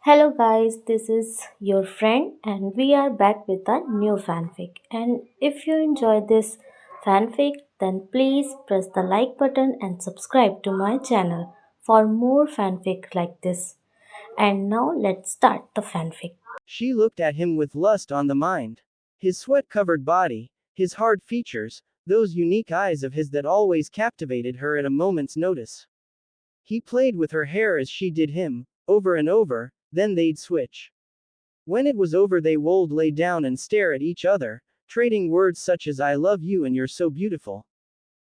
Hello guys, this is your friend and we are back with a new fanfic. And if you enjoy this fanfic, then please press the like button and subscribe to my channel for more fanfic like this. And now let's start the fanfic. She looked at him with lust on the mind. His sweat covered body, his hard features, those unique eyes of his that always captivated her at a moment's notice. He played with her hair as she did him, over and over, then they'd switch. When it was over, they would lay down and stare at each other, trading words such as I love you and you're so beautiful.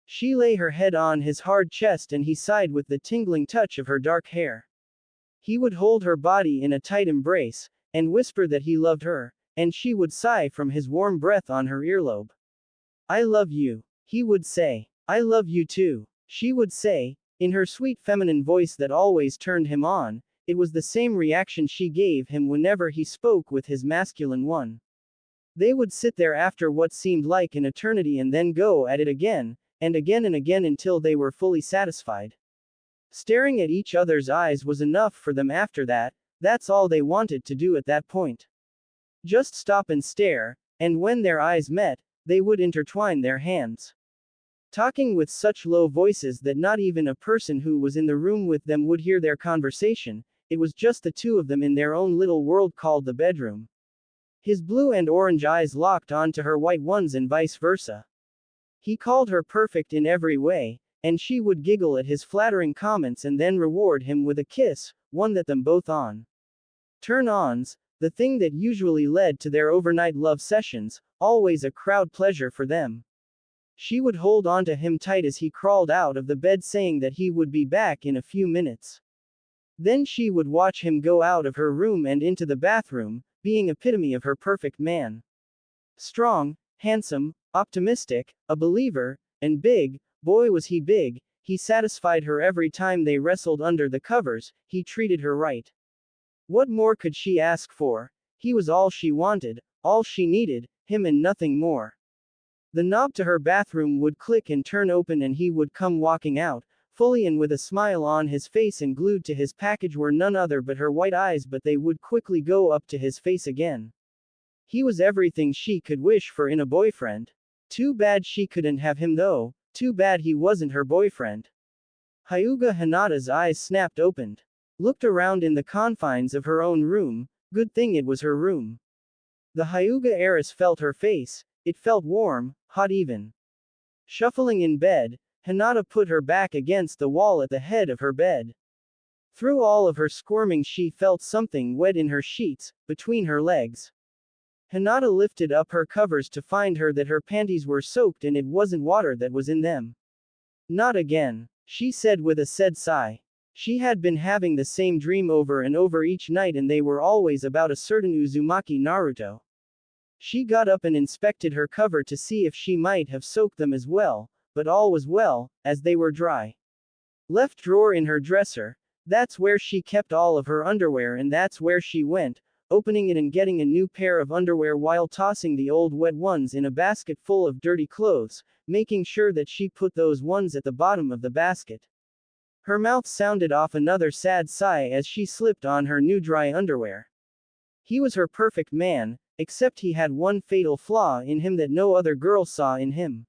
She lay her head on his hard chest and he sighed with the tingling touch of her dark hair. He would hold her body in a tight embrace, and whisper that he loved her, and she would sigh from his warm breath on her earlobe. I love you. He would say. I love you too. She would say, in her sweet feminine voice that always turned him on. It was the same reaction she gave him whenever he spoke with his masculine one. They would sit there after what seemed like an eternity and then go at it again, and again until they were fully satisfied. Staring at each other's eyes was enough for them after that, that's all they wanted to do at that point. Just stop and stare, and when their eyes met, they would intertwine their hands. Talking with such low voices that not even a person who was in the room with them would hear their conversation, it was just the two of them in their own little world called the bedroom. His blue and orange eyes locked onto her white ones and vice versa. He called her perfect in every way, and she would giggle at his flattering comments and then reward him with a kiss, one that them both on. Turn-ons, the thing that usually led to their overnight love sessions, always a crowd pleasure for them. She would hold on to him tight as he crawled out of the bed saying that he would be back in a few minutes. Then she would watch him go out of her room and into the bathroom, being epitome of her perfect man. Strong, handsome, optimistic, a believer, and big, boy was he big, he satisfied her every time they wrestled under the covers, he treated her right. What more could she ask for? He was all she wanted, all she needed, him and nothing more. The knob to her bathroom would click and turn open and he would come walking out, fully and with a smile on his face, and glued to his package were none other but her white eyes, but they would quickly go up to his face again. He was everything she could wish for in a boyfriend. Too bad she couldn't have him though, too bad he wasn't her boyfriend. Hyuga Hinata's eyes snapped opened. Looked around in the confines of her own room, good thing it was her room. The Hyuga heiress felt her face, it felt warm, hot even. Shuffling in bed, Hinata put her back against the wall at the head of her bed. Through all of her squirming she felt something wet in her sheets, between her legs. Hinata lifted up her covers to find her that her panties were soaked and it wasn't water that was in them. Not again, she said with a sad sigh. She had been having the same dream over and over each night and they were always about a certain Uzumaki Naruto. She got up and inspected her cover to see if she might have soaked them as well, but all was well, as they were dry. Left drawer in her dresser, that's where she kept all of her underwear and that's where she went, opening it and getting a new pair of underwear while tossing the old wet ones in a basket full of dirty clothes, making sure that she put those ones at the bottom of the basket. Her mouth sounded off another sad sigh as she slipped on her new dry underwear. He was her perfect man, except he had one fatal flaw in him that no other girl saw in him.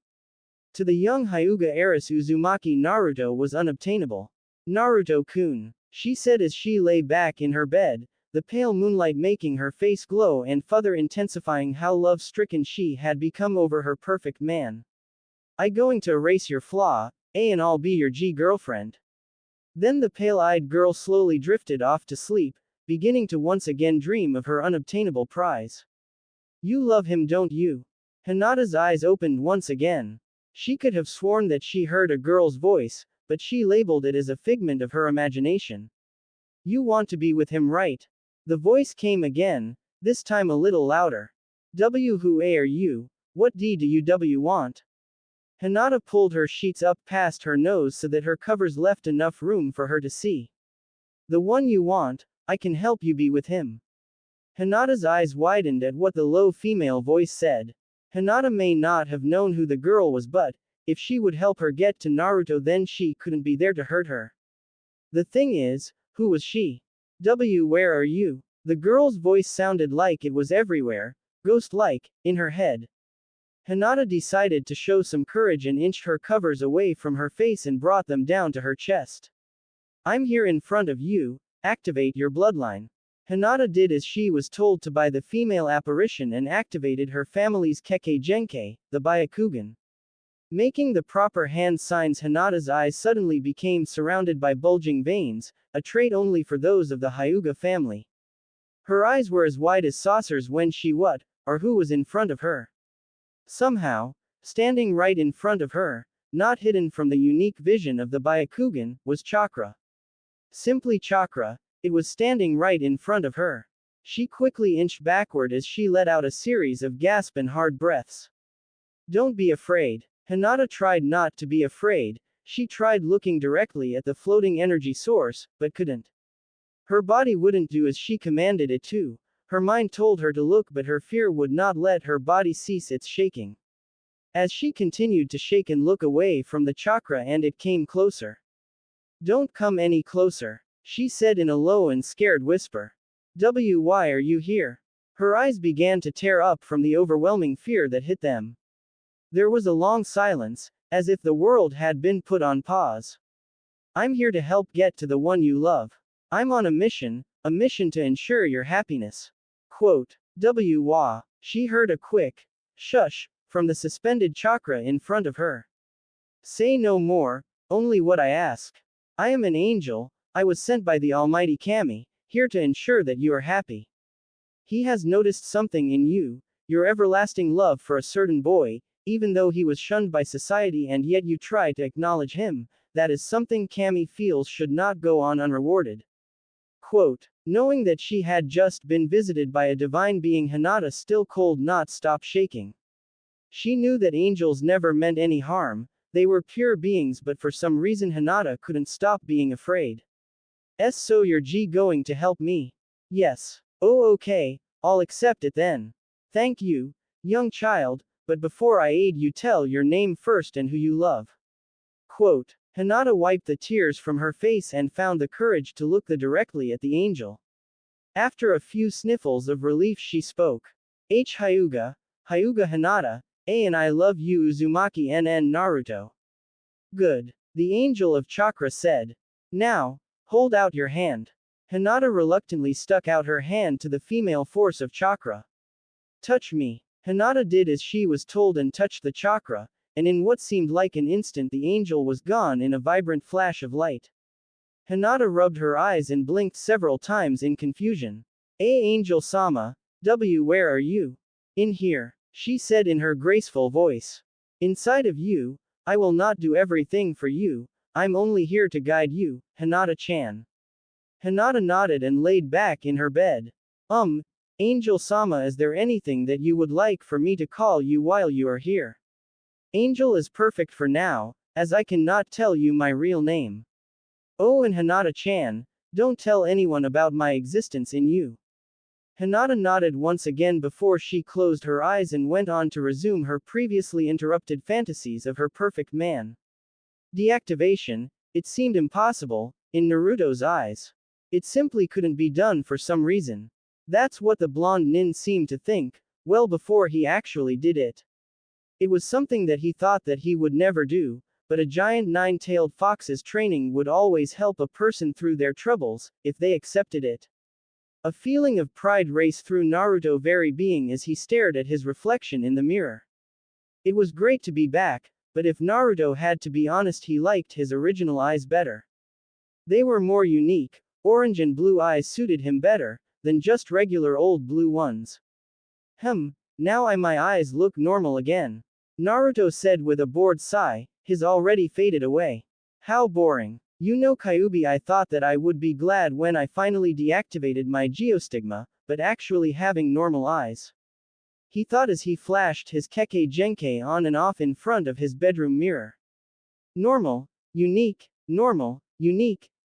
To the young Hyuga heiress, Uzumaki Naruto was unobtainable. Naruto-kun, she said as she lay back in her bed, the pale moonlight making her face glow and further intensifying how love-stricken she had become over her perfect man. I going to erase your flaw, and I'll be your girlfriend. Then the pale-eyed girl slowly drifted off to sleep, beginning to once again dream of her unobtainable prize. You love him, don't you? Hinata's eyes opened once again. She could have sworn that she heard a girl's voice, but she labeled it as a figment of her imagination. You want to be with him, right? The voice came again, this time a little louder. Who are you? What do you want? Hinata pulled her sheets up past her nose so that her covers left enough room for her to see. The one you want, I can help you be with him. Hinata's eyes widened at what the low female voice said. Hinata may not have known who the girl was, but if she would help her get to Naruto then she couldn't be there to hurt her. The thing is, who was she? Where are you? The girl's voice sounded like it was everywhere, ghost-like, in her head. Hinata decided to show some courage and inched her covers away from her face and brought them down to her chest. I'm here in front of you, activate your bloodline. Hinata did as she was told to by the female apparition and activated her family's Kekkei Genkei, the Byakugan. Making the proper hand signs, Hinata's eyes suddenly became surrounded by bulging veins, a trait only for those of the Hyuga family. Her eyes were as wide as saucers when she what, or who was in front of her. Somehow, standing right in front of her, not hidden from the unique vision of the Byakugan, was Chakra. Simply Chakra, it was standing right in front of her. She quickly inched backward as she let out a series of gasps and hard breaths. Don't be afraid. Hinata tried not to be afraid, she tried looking directly at the floating energy source, but couldn't. Her body wouldn't do as she commanded it to. Her mind told her to look, but her fear would not let her body cease its shaking. As she continued to shake and look away from the chakra, and it came closer. Don't come any closer, she said in a low and scared whisper. Why are you here? Her eyes began to tear up from the overwhelming fear that hit them. There was a long silence, as if the world had been put on pause. I'm here to help get to the one you love. I'm on a mission to ensure your happiness. Quote, Wah. She heard a quick shush from the suspended chakra in front of her. Say no more, only what I ask. I am an angel, I was sent by the Almighty Kami, here to ensure that you are happy. He has noticed something in you, your everlasting love for a certain boy, even though he was shunned by society and yet you try to acknowledge him, that is something Kami feels should not go on unrewarded. Quote, knowing that she had just been visited by a divine being, Hinata still could not stop shaking. She knew that angels never meant any harm, they were pure beings, but for some reason Hinata couldn't stop being afraid. So you're going to help me? Yes. Oh okay, I'll accept it then. Thank you, young child, but before I aid you, tell your name first and who you love. Quote, Hinata wiped the tears from her face and found the courage to look directly at the angel. After a few sniffles of relief she spoke. Hyuga Hinata, and I love you Uzumaki NN Naruto. Good. The angel of chakra said. Now, hold out your hand. Hinata reluctantly stuck out her hand to the female force of chakra. Touch me. Hinata did as she was told and touched the chakra, and in what seemed like an instant the angel was gone in a vibrant flash of light. Hinata rubbed her eyes and blinked several times in confusion. Angel-sama, where are you? In here, she said in her graceful voice. Inside of you, I will not do everything for you, I'm only here to guide you, Hinata-chan. Hinata nodded and laid back in her bed. Angel-sama, is there anything that you would like for me to call you while you are here? Angel is perfect for now, as I cannot tell you my real name. Oh, and Hinata-chan, don't tell anyone about my existence in you. Hinata nodded once again before she closed her eyes and went on to resume her previously interrupted fantasies of her perfect man. Deactivation, it seemed impossible, in Naruto's eyes. It simply couldn't be done for some reason. That's what the blonde nin seemed to think, well before he actually did it. It was something that he thought that he would never do, but a giant nine-tailed fox's training would always help a person through their troubles, if they accepted it. A feeling of pride raced through Naruto's very being as he stared at his reflection in the mirror. It was great to be back, but if Naruto had to be honest, he liked his original eyes better. They were more unique, orange and blue eyes suited him better than just regular old blue ones. Now my eyes look normal again. Naruto said with a bored sigh, his already faded away. How boring. You know Kyuubi, I thought that I would be glad when I finally deactivated my geostigma, but actually having normal eyes. He thought as he flashed his Kekkei Genkei on and off in front of his bedroom mirror. Normal, unique,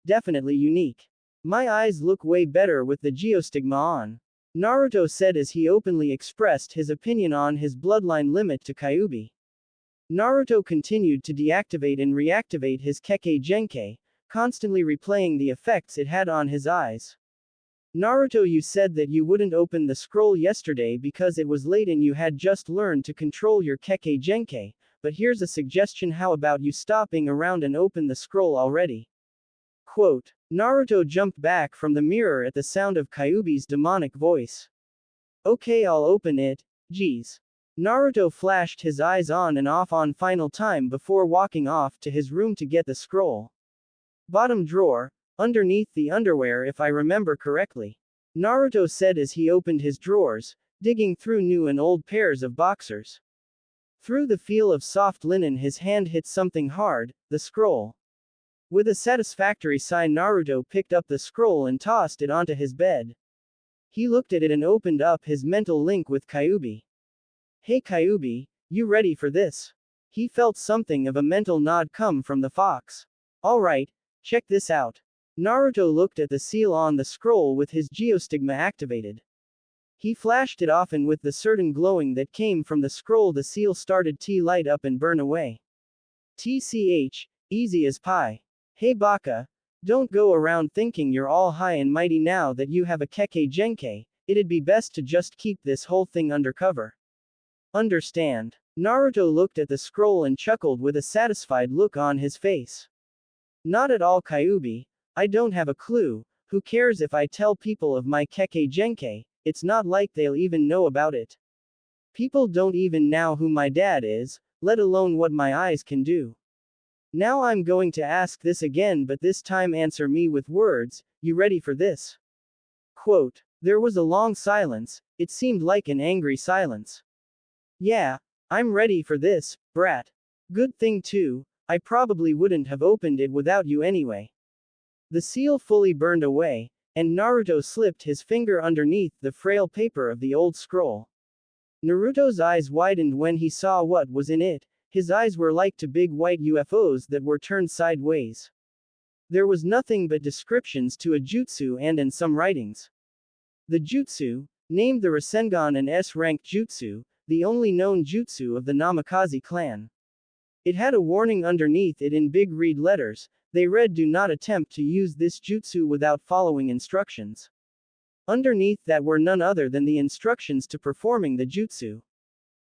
definitely unique. My eyes look way better with the geostigma on. Naruto said as he openly expressed his opinion on his bloodline limit to Kyuubi. Naruto continued to deactivate and reactivate his Kekkei Genkei, constantly replaying the effects it had on his eyes. Naruto, you said that you wouldn't open the scroll yesterday because it was late and you had just learned to control your Kekkei Genkai, but here's a suggestion: how about you stop being around and open the scroll already? Quote. Naruto jumped back from the mirror at the sound of Kyuubi's demonic voice. Okay, I'll open it, geez. Naruto flashed his eyes on and off on final time before walking off to his room to get the scroll. Bottom drawer, underneath the underwear if I remember correctly. Naruto said as he opened his drawers, digging through new and old pairs of boxers. Through the feel of soft linen his hand hit something hard, the scroll. With a satisfactory sigh, Naruto picked up the scroll and tossed it onto his bed. He looked at it and opened up his mental link with Kyuubi. Hey Kyuubi, you ready for this? He felt something of a mental nod come from the fox. Alright, check this out. Naruto looked at the seal on the scroll with his geostigma activated. He flashed it off, and with the certain glowing that came from the scroll the seal started to light up and burn away. TCH, easy as pie. Hey Baka, don't go around thinking you're all high and mighty now that you have a Kekkei Genkai, it'd be best to just keep this whole thing undercover. Understand? Naruto looked at the scroll and chuckled with a satisfied look on his face. Not at all Kyuubi, I don't have a clue, who cares if I tell people of my Kekkei Genkai, it's not like they'll even know about it. People don't even know who my dad is, let alone what my eyes can do. Now I'm going to ask this again, but this time answer me with words. You ready for this? Quote. There was a long silence, it seemed like an angry silence. Yeah, I'm ready for this, brat. Good thing too, I probably wouldn't have opened it without you anyway. The seal fully burned away, and Naruto slipped his finger underneath the frail paper of the old scroll. Naruto's eyes widened when he saw what was in it. His eyes were like two big white UFOs that were turned sideways. There was nothing but descriptions to a jutsu and some writings. The jutsu, named the Rasengan, an S-rank jutsu, the only known jutsu of the Namikaze clan. It had a warning underneath it in big red letters. They read, "Do not attempt to use this jutsu without following instructions." Underneath that were none other than the instructions to performing the jutsu.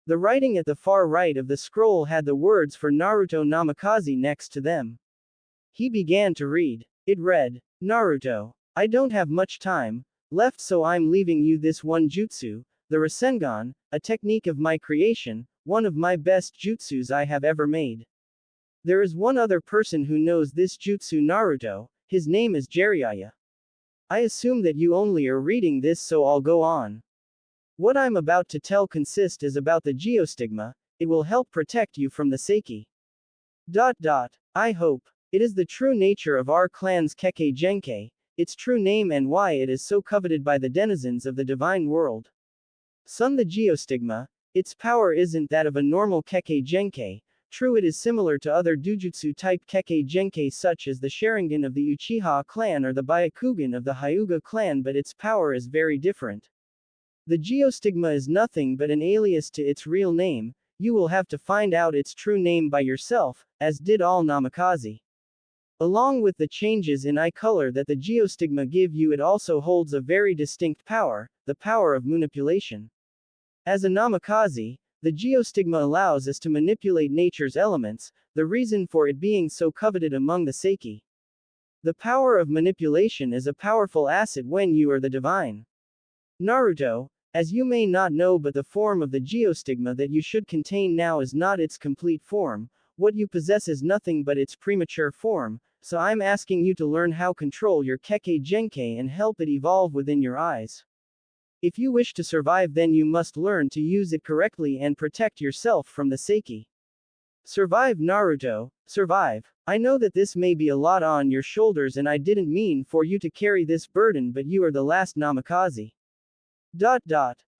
The writing at the far right of the scroll had the words for Naruto Namikaze next to them. He began to read. It read, Naruto, I don't have much time left, so I'm leaving you this one jutsu, the Rasengan, a technique of my creation, one of my best jutsus I have ever made. There is one other person who knows this jutsu, Naruto, his name is Jiraiya. I assume that you only are reading this, so I'll go on. What I'm about to tell consists is about the geostigma, it will help protect you from the Seiki. I hope. It is the true nature of our clan's Kekkei Genkai, its true name, and why it is so coveted by the denizens of the divine world. Son, the geostigma, its power isn't that of a normal Kekkei Genkai. True, it is similar to other Dujutsu-type Kekkei Genkai such as the Sharingan of the Uchiha clan or the Byakugan of the Hyuga clan, but its power is very different. The geostigma is nothing but an alias to its real name. You will have to find out its true name by yourself, as did all Namikaze. Along with the changes in eye color that the geostigma give you, it also holds a very distinct power, the power of manipulation. As a Namikaze, the geostigma allows us to manipulate nature's elements, the reason for it being so coveted among the Seiki. The power of manipulation is a powerful asset when you are the divine. Naruto, as you may not know, but the form of the geostigma that you should contain now is not its complete form. What you possess is nothing but its premature form, so I'm asking you to learn how to control your Kekkei Genkai and help it evolve within your eyes. If you wish to survive, then you must learn to use it correctly and protect yourself from the Seiki. Survive, Naruto, survive. I know that this may be a lot on your shoulders and I didn't mean for you to carry this burden, but you are the last Namikaze.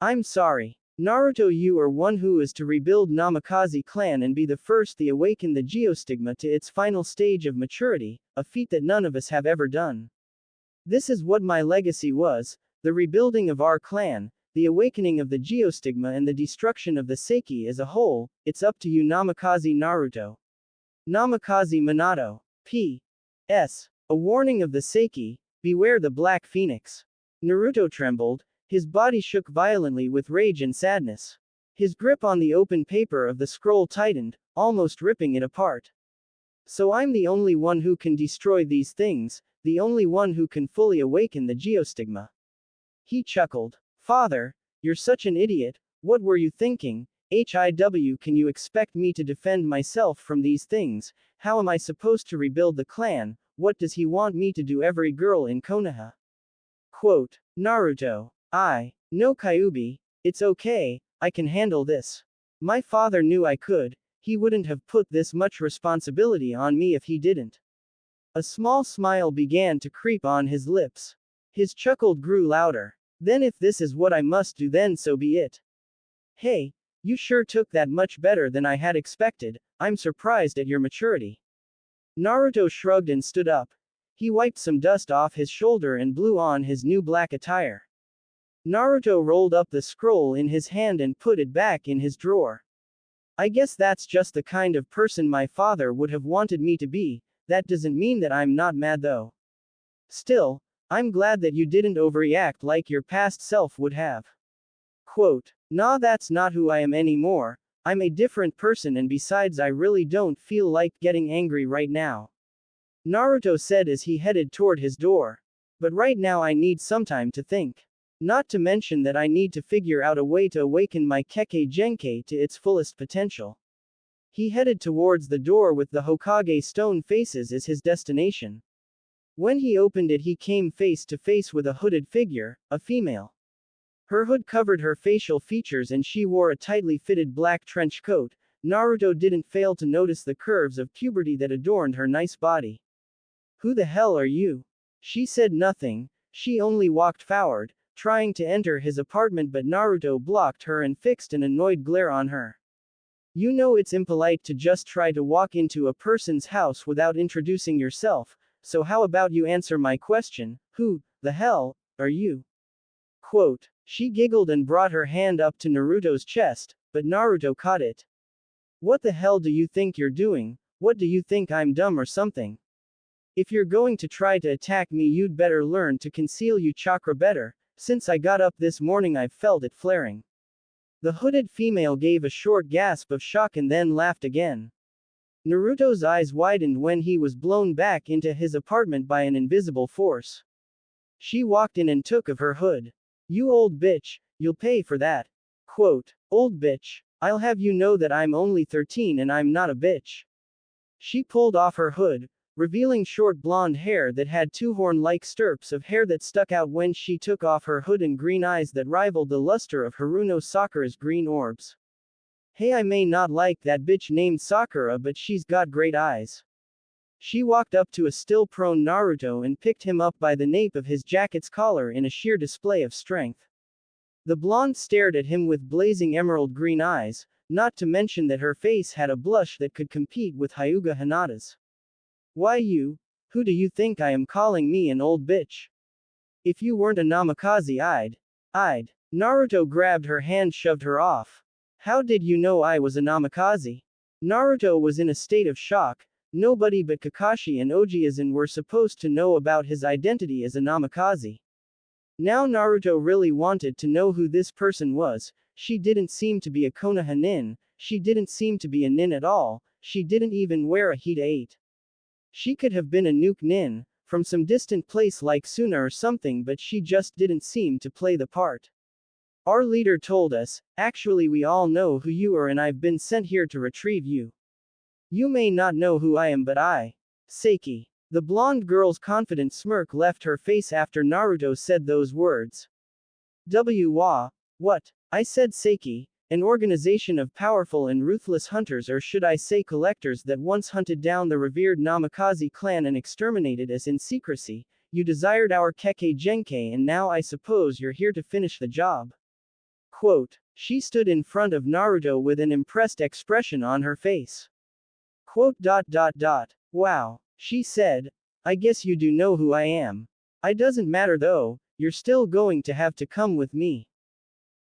I'm sorry. Naruto, you are one who is to rebuild Namikaze clan and be the first to awaken the geostigma to its final stage of maturity, a feat that none of us have ever done. This is what my legacy was, the rebuilding of our clan, the awakening of the geostigma and the destruction of the Seiki as a whole. It's up to you, Namikaze Naruto. Namikaze Minato. P.S. A warning of the Seiki, beware the Black Phoenix. Naruto trembled, his body shook violently with rage and sadness. His grip on the open paper of the scroll tightened, almost ripping it apart. So I'm the only one who can destroy these things, the only one who can fully awaken the geostigma. He chuckled. Father, you're such an idiot, what were you thinking? HIW, can you expect me to defend myself from these things? How am I supposed to rebuild the clan? What does he want me to do? Every girl in Konoha? Quote, Naruto. No Kyuubi, it's okay, I can handle this. My father knew I could, he wouldn't have put this much responsibility on me if he didn't. A small smile began to creep on his lips. His chuckle grew louder. Then if this is what I must do, then so be it. Hey, you sure took that much better than I had expected, I'm surprised at your maturity. Naruto shrugged and stood up. He wiped some dust off his shoulder and blew on his new black attire. Naruto rolled up the scroll in his hand and put it back in his drawer. I guess that's just the kind of person my father would have wanted me to be, that doesn't mean that I'm not mad though. Still, I'm glad that you didn't overreact like your past self would have. Quote, nah, that's not who I am anymore, I'm a different person, and besides I really don't feel like getting angry right now. Naruto said as he headed toward his door. But right now I need some time to think. Not to mention that I need to figure out a way to awaken my Kekkei Genkai to its fullest potential. He headed towards the door with the Hokage stone faces as his destination. When he opened it, he came face to face with a hooded figure, a female. Her hood covered her facial features and she wore a tightly fitted black trench coat. Naruto didn't fail to notice the curves of puberty that adorned her nice body. Who the hell are you? She said nothing, she only walked forward, trying to enter his apartment, but Naruto blocked her and fixed an annoyed glare on her. You know it's impolite to just try to walk into a person's house without introducing yourself, so how about you answer my question, who the hell are you? Quote, she giggled and brought her hand up to Naruto's chest, but Naruto caught it. What the hell do you think you're doing? What do you think, I'm dumb or something? If you're going to try to attack me, you'd better learn to conceal your chakra better. Since I got up this morning I've felt it flaring. The hooded female gave a short gasp of shock and then laughed again. Naruto's eyes widened when he was blown back into his apartment by an invisible force. She walked in and took of her hood. You old bitch, you'll pay for that. Quote, old bitch, I'll have you know that I'm only 13 and I'm not a bitch. She pulled off her hood, revealing short blonde hair that had two horn-like stirps of hair that stuck out when she took off her hood, and green eyes that rivaled the luster of Haruno Sakura's green orbs. Hey, I may not like that bitch named Sakura, but she's got great eyes. She walked up to a still prone Naruto and picked him up by the nape of his jacket's collar in a sheer display of strength. The blonde stared at him with blazing emerald green eyes, not to mention that her face had a blush that could compete with Hyuga Hinata's. Why you? Who do you think I am calling me an old bitch? If you weren't a Namikaze I'd. Naruto grabbed her hand, shoved her off. How did you know I was a Namikaze? Naruto was in a state of shock. Nobody but Kakashi and Ojiazan were supposed to know about his identity as a Namikaze. Now Naruto really wanted to know who this person was. She didn't seem to be a Konoha nin, she didn't seem to be a nin at all, she didn't even wear a Hita 8. She could have been a nuke nin, from some distant place like Suna or something, but she just didn't seem to play the part. Our leader told us, actually we all know who you are and I've been sent here to retrieve you. You may not know who I am, but Seiki. The blonde girl's confident smirk left her face after Naruto said those words. What? I said Seiki, an organization of powerful and ruthless hunters, or should I say collectors, that once hunted down the revered Namikaze clan and exterminated us in secrecy. You desired our Kekkei Genkai and now I suppose you're here to finish the job. Quote, she stood in front of Naruto with an impressed expression on her face. Quote, wow, she said, I guess you do know who I am. I doesn't matter though, you're still going to have to come with me.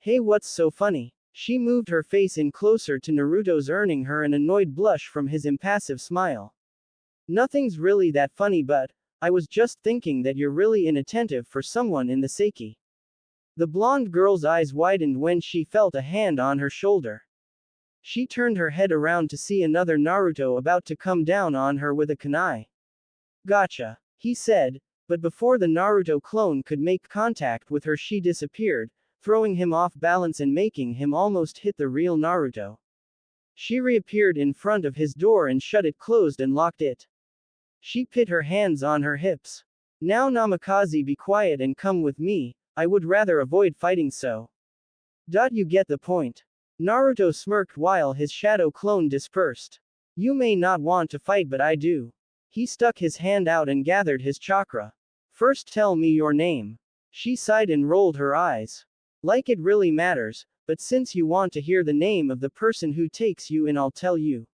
Hey, what's so funny? She moved her face in closer to Naruto's, earning her an annoyed blush from his impassive smile. Nothing's really that funny, but I was just thinking that you're really inattentive for someone in the Seiki. The blonde girl's eyes widened when she felt a hand on her shoulder. She turned her head around to see another Naruto about to come down on her with a kunai. Gotcha, he said, but before the Naruto clone could make contact with her, she disappeared, throwing him off balance and making him almost hit the real Naruto. She reappeared in front of his door and shut it closed and locked it. She put her hands on her hips. Now Namikaze, be quiet and come with me, I would rather avoid fighting so. You get the point. Naruto smirked while his shadow clone dispersed. You may not want to fight, but I do. He stuck his hand out and gathered his chakra. First tell me your name. She sighed and rolled her eyes. Like it really matters, but since you want to hear the name of the person who takes you in, I'll tell you.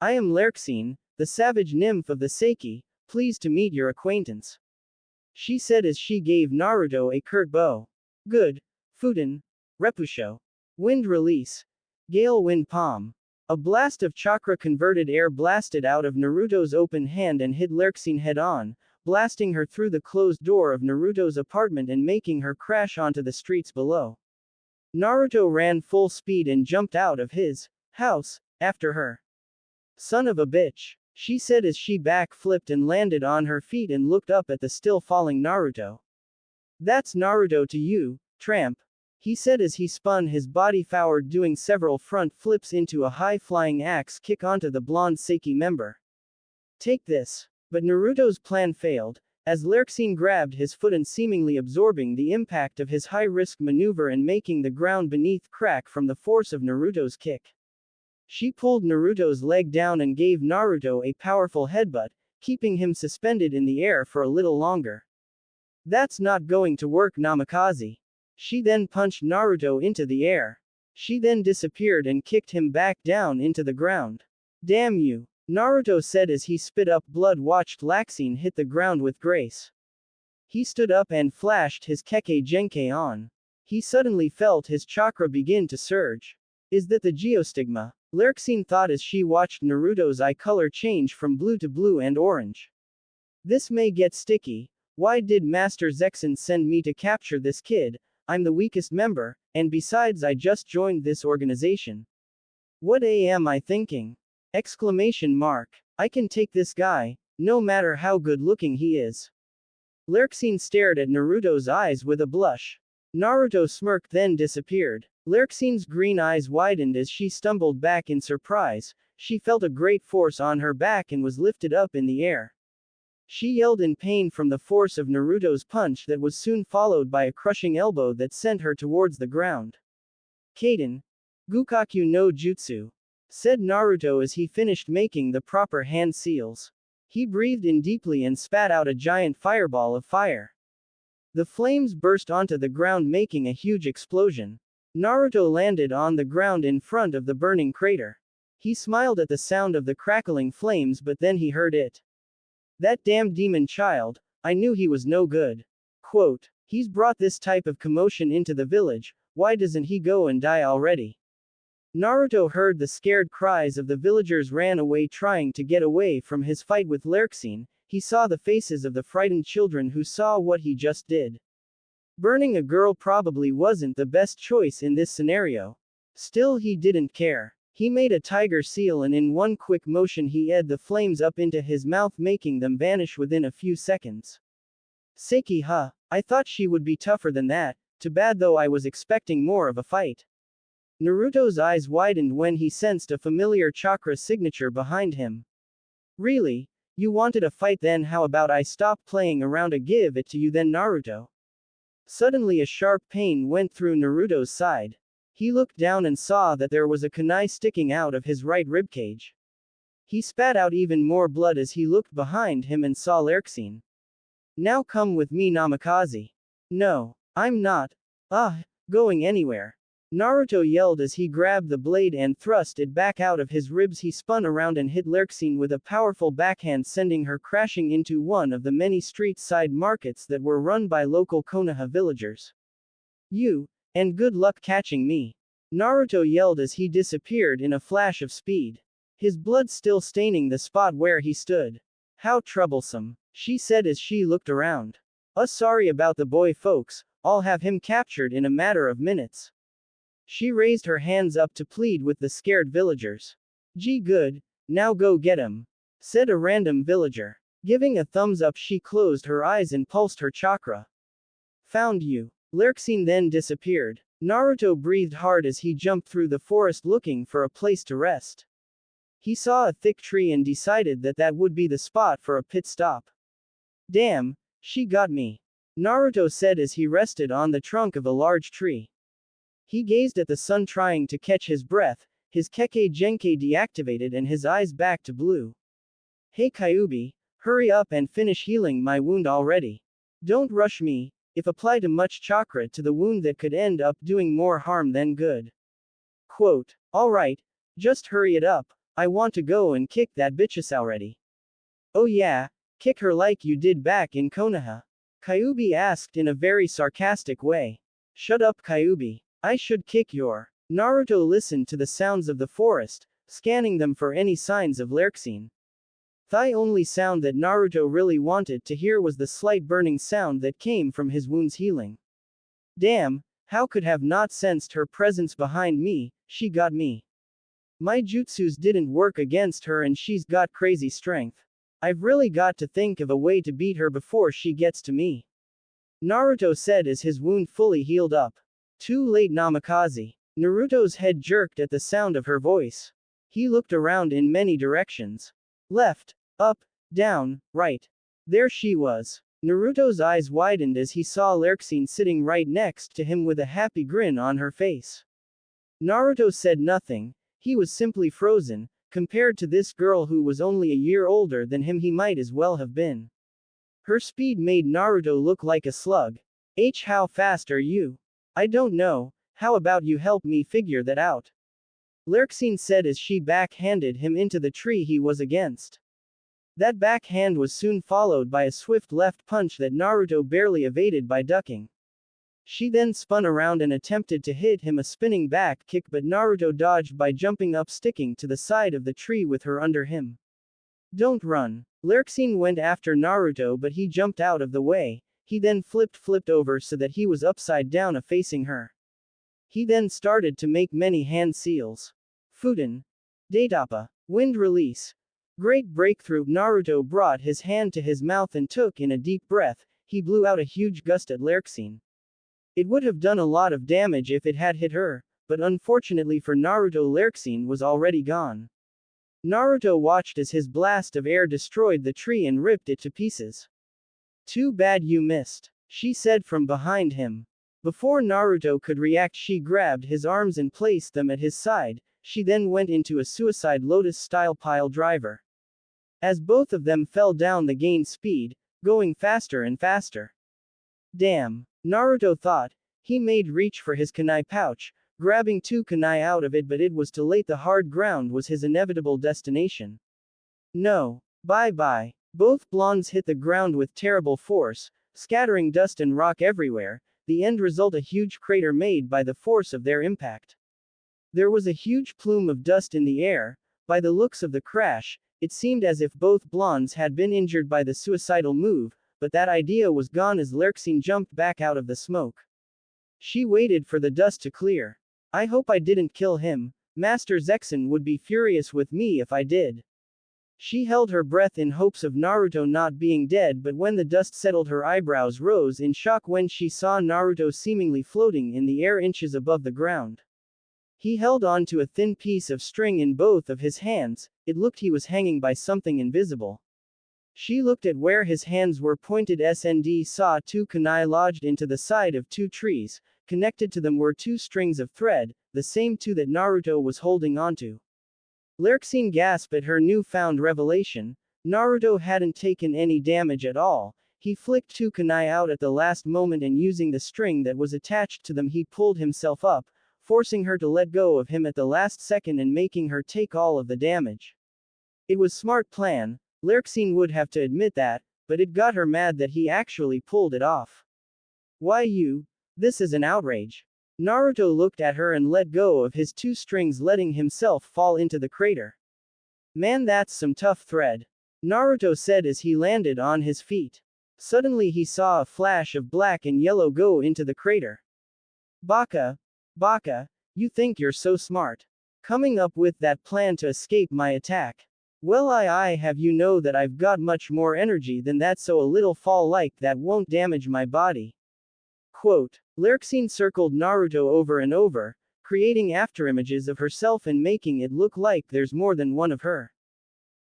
I am Lerxine, the savage nymph of the Seiki, pleased to meet your acquaintance. She said as she gave Naruto a curt bow. Good. Futen. Repusho. Wind release. Gale wind palm. A blast of chakra-converted air blasted out of Naruto's open hand and hit Lerxine head-on, blasting her through the closed door of Naruto's apartment and making her crash onto the streets below. Naruto ran full speed and jumped out of his house after her. Son of a bitch, she said as she back-flipped and landed on her feet and looked up at the still falling Naruto. That's Naruto to you, tramp, he said as he spun his body forward, doing several front flips into a high-flying axe kick onto the blonde Seiki member. Take this. But Naruto's plan failed, as Lerxine grabbed his foot and seemingly absorbing the impact of his high-risk maneuver and making the ground beneath crack from the force of Naruto's kick. She pulled Naruto's leg down and gave Naruto a powerful headbutt, keeping him suspended in the air for a little longer. That's not going to work, Namikaze. She then punched Naruto into the air. She then disappeared and kicked him back down into the ground. Damn you, Naruto said as he spit up blood, watched Lerxine hit the ground with grace. He stood up and flashed his Kekkei Genkai on. He suddenly felt his chakra begin to surge. Is that the geostigma? Lerxine thought as she watched Naruto's eye color change from blue to blue and orange. This may get sticky. Why did Master Zexin send me to capture this kid? I'm the weakest member, and besides I just joined this organization. What am I thinking? Exclamation mark. I can take this guy, no matter how good looking he is. Lerxine stared at Naruto's eyes with a blush. Naruto smirked then disappeared. Lerxine's green eyes widened as she stumbled back in surprise. She felt a great force on her back and was lifted up in the air. She yelled in pain from the force of Naruto's punch that was soon followed by a crushing elbow that sent her towards the ground. Kaden. Gukaku no Jutsu, said Naruto as he finished making the proper hand seals. He breathed in deeply and spat out a giant fireball of fire. The flames burst onto the ground, making a huge explosion. Naruto landed on the ground in front of the burning crater. He smiled at the sound of the crackling flames, but then he heard it. That damn demon child, I knew he was no good. Quote, he's brought this type of commotion into the village, why doesn't he go and die already? Naruto heard the scared cries of the villagers, ran away trying to get away from his fight with Lerxine. He saw the faces of the frightened children who saw what he just did. Burning a girl probably wasn't the best choice in this scenario. Still, he didn't care. He made a tiger seal and in one quick motion he ate the flames up into his mouth, making them vanish within a few seconds. Seiki, huh? I thought she would be tougher than that. Too bad though, I was expecting more of a fight. Naruto's eyes widened when he sensed a familiar chakra signature behind him. Really? You wanted a fight then? How about I stop playing around and give it to you then, Naruto? Suddenly a sharp pain went through Naruto's side. He looked down and saw that there was a kunai sticking out of his right ribcage. He spat out even more blood as he looked behind him and saw Lerxine. Now come with me, Namikaze. No, I'm not. Going anywhere. Naruto yelled as he grabbed the blade and thrust it back out of his ribs. He spun around and hit Lerxine with a powerful backhand, sending her crashing into one of the many street-side markets that were run by local Konoha villagers. You, and good luck catching me. Naruto yelled as he disappeared in a flash of speed. His blood still staining the spot where he stood. How troublesome, she said as she looked around. Sorry about the boy folks, I'll have him captured in a matter of minutes. She raised her hands up to plead with the scared villagers. Gee good, now go get him, said a random villager. Giving a thumbs up, she closed her eyes and pulsed her chakra. Found you. Lurksine then disappeared. Naruto breathed hard as he jumped through the forest looking for a place to rest. He saw a thick tree and decided that that would be the spot for a pit stop. Damn, she got me, Naruto said as he rested on the trunk of a large tree. He gazed at the sun trying to catch his breath, his Kekkei Genkai deactivated and his eyes back to blue. Hey Kyuubi, hurry up and finish healing my wound already. Don't rush me, if apply too much chakra to the wound that could end up doing more harm than good. Quote, alright, just hurry it up, I want to go and kick that bitchess already. Oh yeah, kick her like you did back in Konoha. Kyuubi asked in a very sarcastic way. Shut up Kyuubi, I should kick your. Naruto listened to the sounds of the forest, scanning them for any signs of Lurksine. The only sound that Naruto really wanted to hear was the slight burning sound that came from his wounds healing. Damn, how could have not sensed her presence behind me, she got me. My jutsus didn't work against her and she's got crazy strength. I've really got to think of a way to beat her before she gets to me. Naruto said as his wound fully healed up. Too late Namikaze. Naruto's head jerked at the sound of her voice. He looked around in many directions. Left, up, down, right. There she was. Naruto's eyes widened as he saw Lurksine sitting right next to him with a happy grin on her face. Naruto said nothing, he was simply frozen. Compared to this girl who was only a year older than him, he might as well have been. Her speed made Naruto look like a slug. How fast are you? I don't know, how about you help me figure that out? Lurksine said as she backhanded him into the tree he was against. That backhand was soon followed by a swift left punch that Naruto barely evaded by ducking. She then spun around and attempted to hit him a spinning back kick, but Naruto dodged by jumping up, sticking to the side of the tree with her under him. Don't run. Lurksine went after Naruto, but he jumped out of the way. He then flipped over so that he was upside down facing her. He then started to make many hand seals. Futen. Datappa. Wind release. Great breakthrough. Naruto brought his hand to his mouth and took in a deep breath. He blew out a huge gust at Lurksine. It would have done a lot of damage if it had hit her, but unfortunately for Naruto, Lurksine was already gone. Naruto watched as his blast of air destroyed the tree and ripped it to pieces. Too bad you missed, she said from behind him. Before Naruto could react, she grabbed his arms and placed them at his side. She then went into a suicide lotus-style pile driver. As both of them fell down, they gained speed, going faster and faster. Damn, Naruto thought. He made reach for his kunai pouch, grabbing 2 kunai out of it, but it was too late. The hard ground was his inevitable destination. No. Bye-bye. Both blondes hit the ground with terrible force, scattering dust and rock everywhere, the end result a huge crater made by the force of their impact. There was a huge plume of dust in the air. By the looks of the crash, it seemed as if both blondes had been injured by the suicidal move, but that idea was gone as Lurksine jumped back out of the smoke. She waited for the dust to clear. I hope I didn't kill him. Master Zexen would be furious with me if I did. She held her breath in hopes of Naruto not being dead, but when the dust settled, her eyebrows rose in shock when she saw Naruto seemingly floating in the air inches above the ground. He held on to a thin piece of string in both of his hands. It looked he was hanging by something invisible. She looked at where his hands were pointed and saw 2 kunai lodged into the side of 2 trees. Connected to them were 2 strings of thread, the same 2 that Naruto was holding onto. Lurksine gasped at her newfound revelation. Naruto hadn't taken any damage at all. He flicked 2 kunai out at the last moment, and using the string that was attached to them, he pulled himself up, forcing her to let go of him at the last second and making her take all of the damage. It was smart plan. Lurksine would have to admit that, but it got her mad that he actually pulled it off. Why you? This is an outrage. Naruto looked at her and let go of his 2 strings, letting himself fall into the crater. Man, that's some tough thread. Naruto said as he landed on his feet. Suddenly he saw a flash of black and yellow go into the crater. Baka, Baka, you think you're so smart. Coming up with that plan to escape my attack. Well, I have you know that I've got much more energy than that, so a little fall like that won't damage my body. Quote. Lurksine circled Naruto over and over, creating afterimages of herself and making it look like there's more than one of her.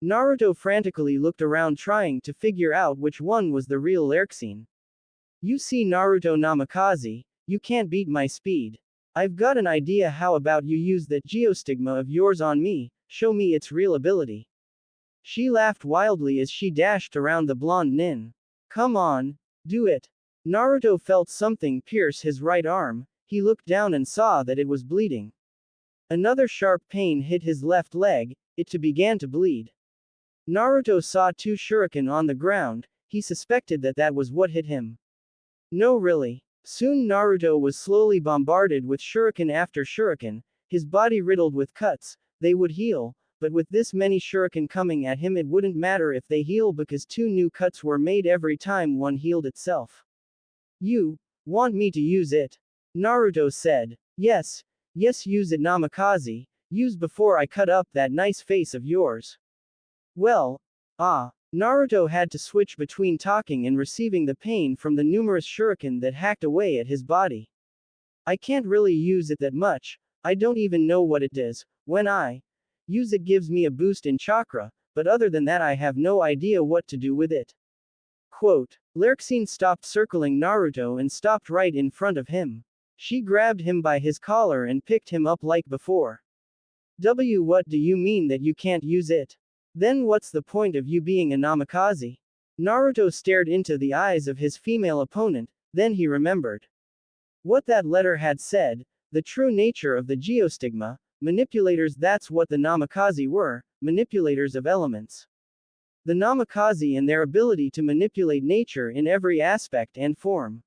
Naruto frantically looked around trying to figure out which one was the real Lurksine. You see, Naruto Namikaze, you can't beat my speed. I've got an idea. How about you use that geostigma of yours on me, show me its real ability. She laughed wildly as she dashed around the blonde nin. Come on, do it. Naruto felt something pierce his right arm. He looked down and saw that it was bleeding. Another sharp pain hit his left leg, it too began to bleed. Naruto saw two shuriken on the ground, he suspected that that was what hit him. No, really. Soon Naruto was slowly bombarded with shuriken after shuriken, his body riddled with cuts. They would heal, but with this many shuriken coming at him, it wouldn't matter if they heal because two new cuts were made every time one healed itself. You want me to use it? Naruto said. Yes, use it, Namikaze, use before I cut up that nice face of yours. Well, Naruto had to switch between talking and receiving the pain from the numerous shuriken that hacked away at his body. I can't really use it that much, I don't even know what it does. When I use it gives me a boost in chakra, but other than that I have no idea what to do with it. Quote. Lurksine stopped circling Naruto and stopped right in front of him. She grabbed him by his collar and picked him up like before. What do you mean that you can't use it? Then what's the point of you being a Namikaze? Naruto stared into the eyes of his female opponent, then he remembered what that letter had said, the true nature of the geostigma, manipulators. That's what the Namikaze were, manipulators of elements. The Namikaze and their ability to manipulate nature in every aspect and form.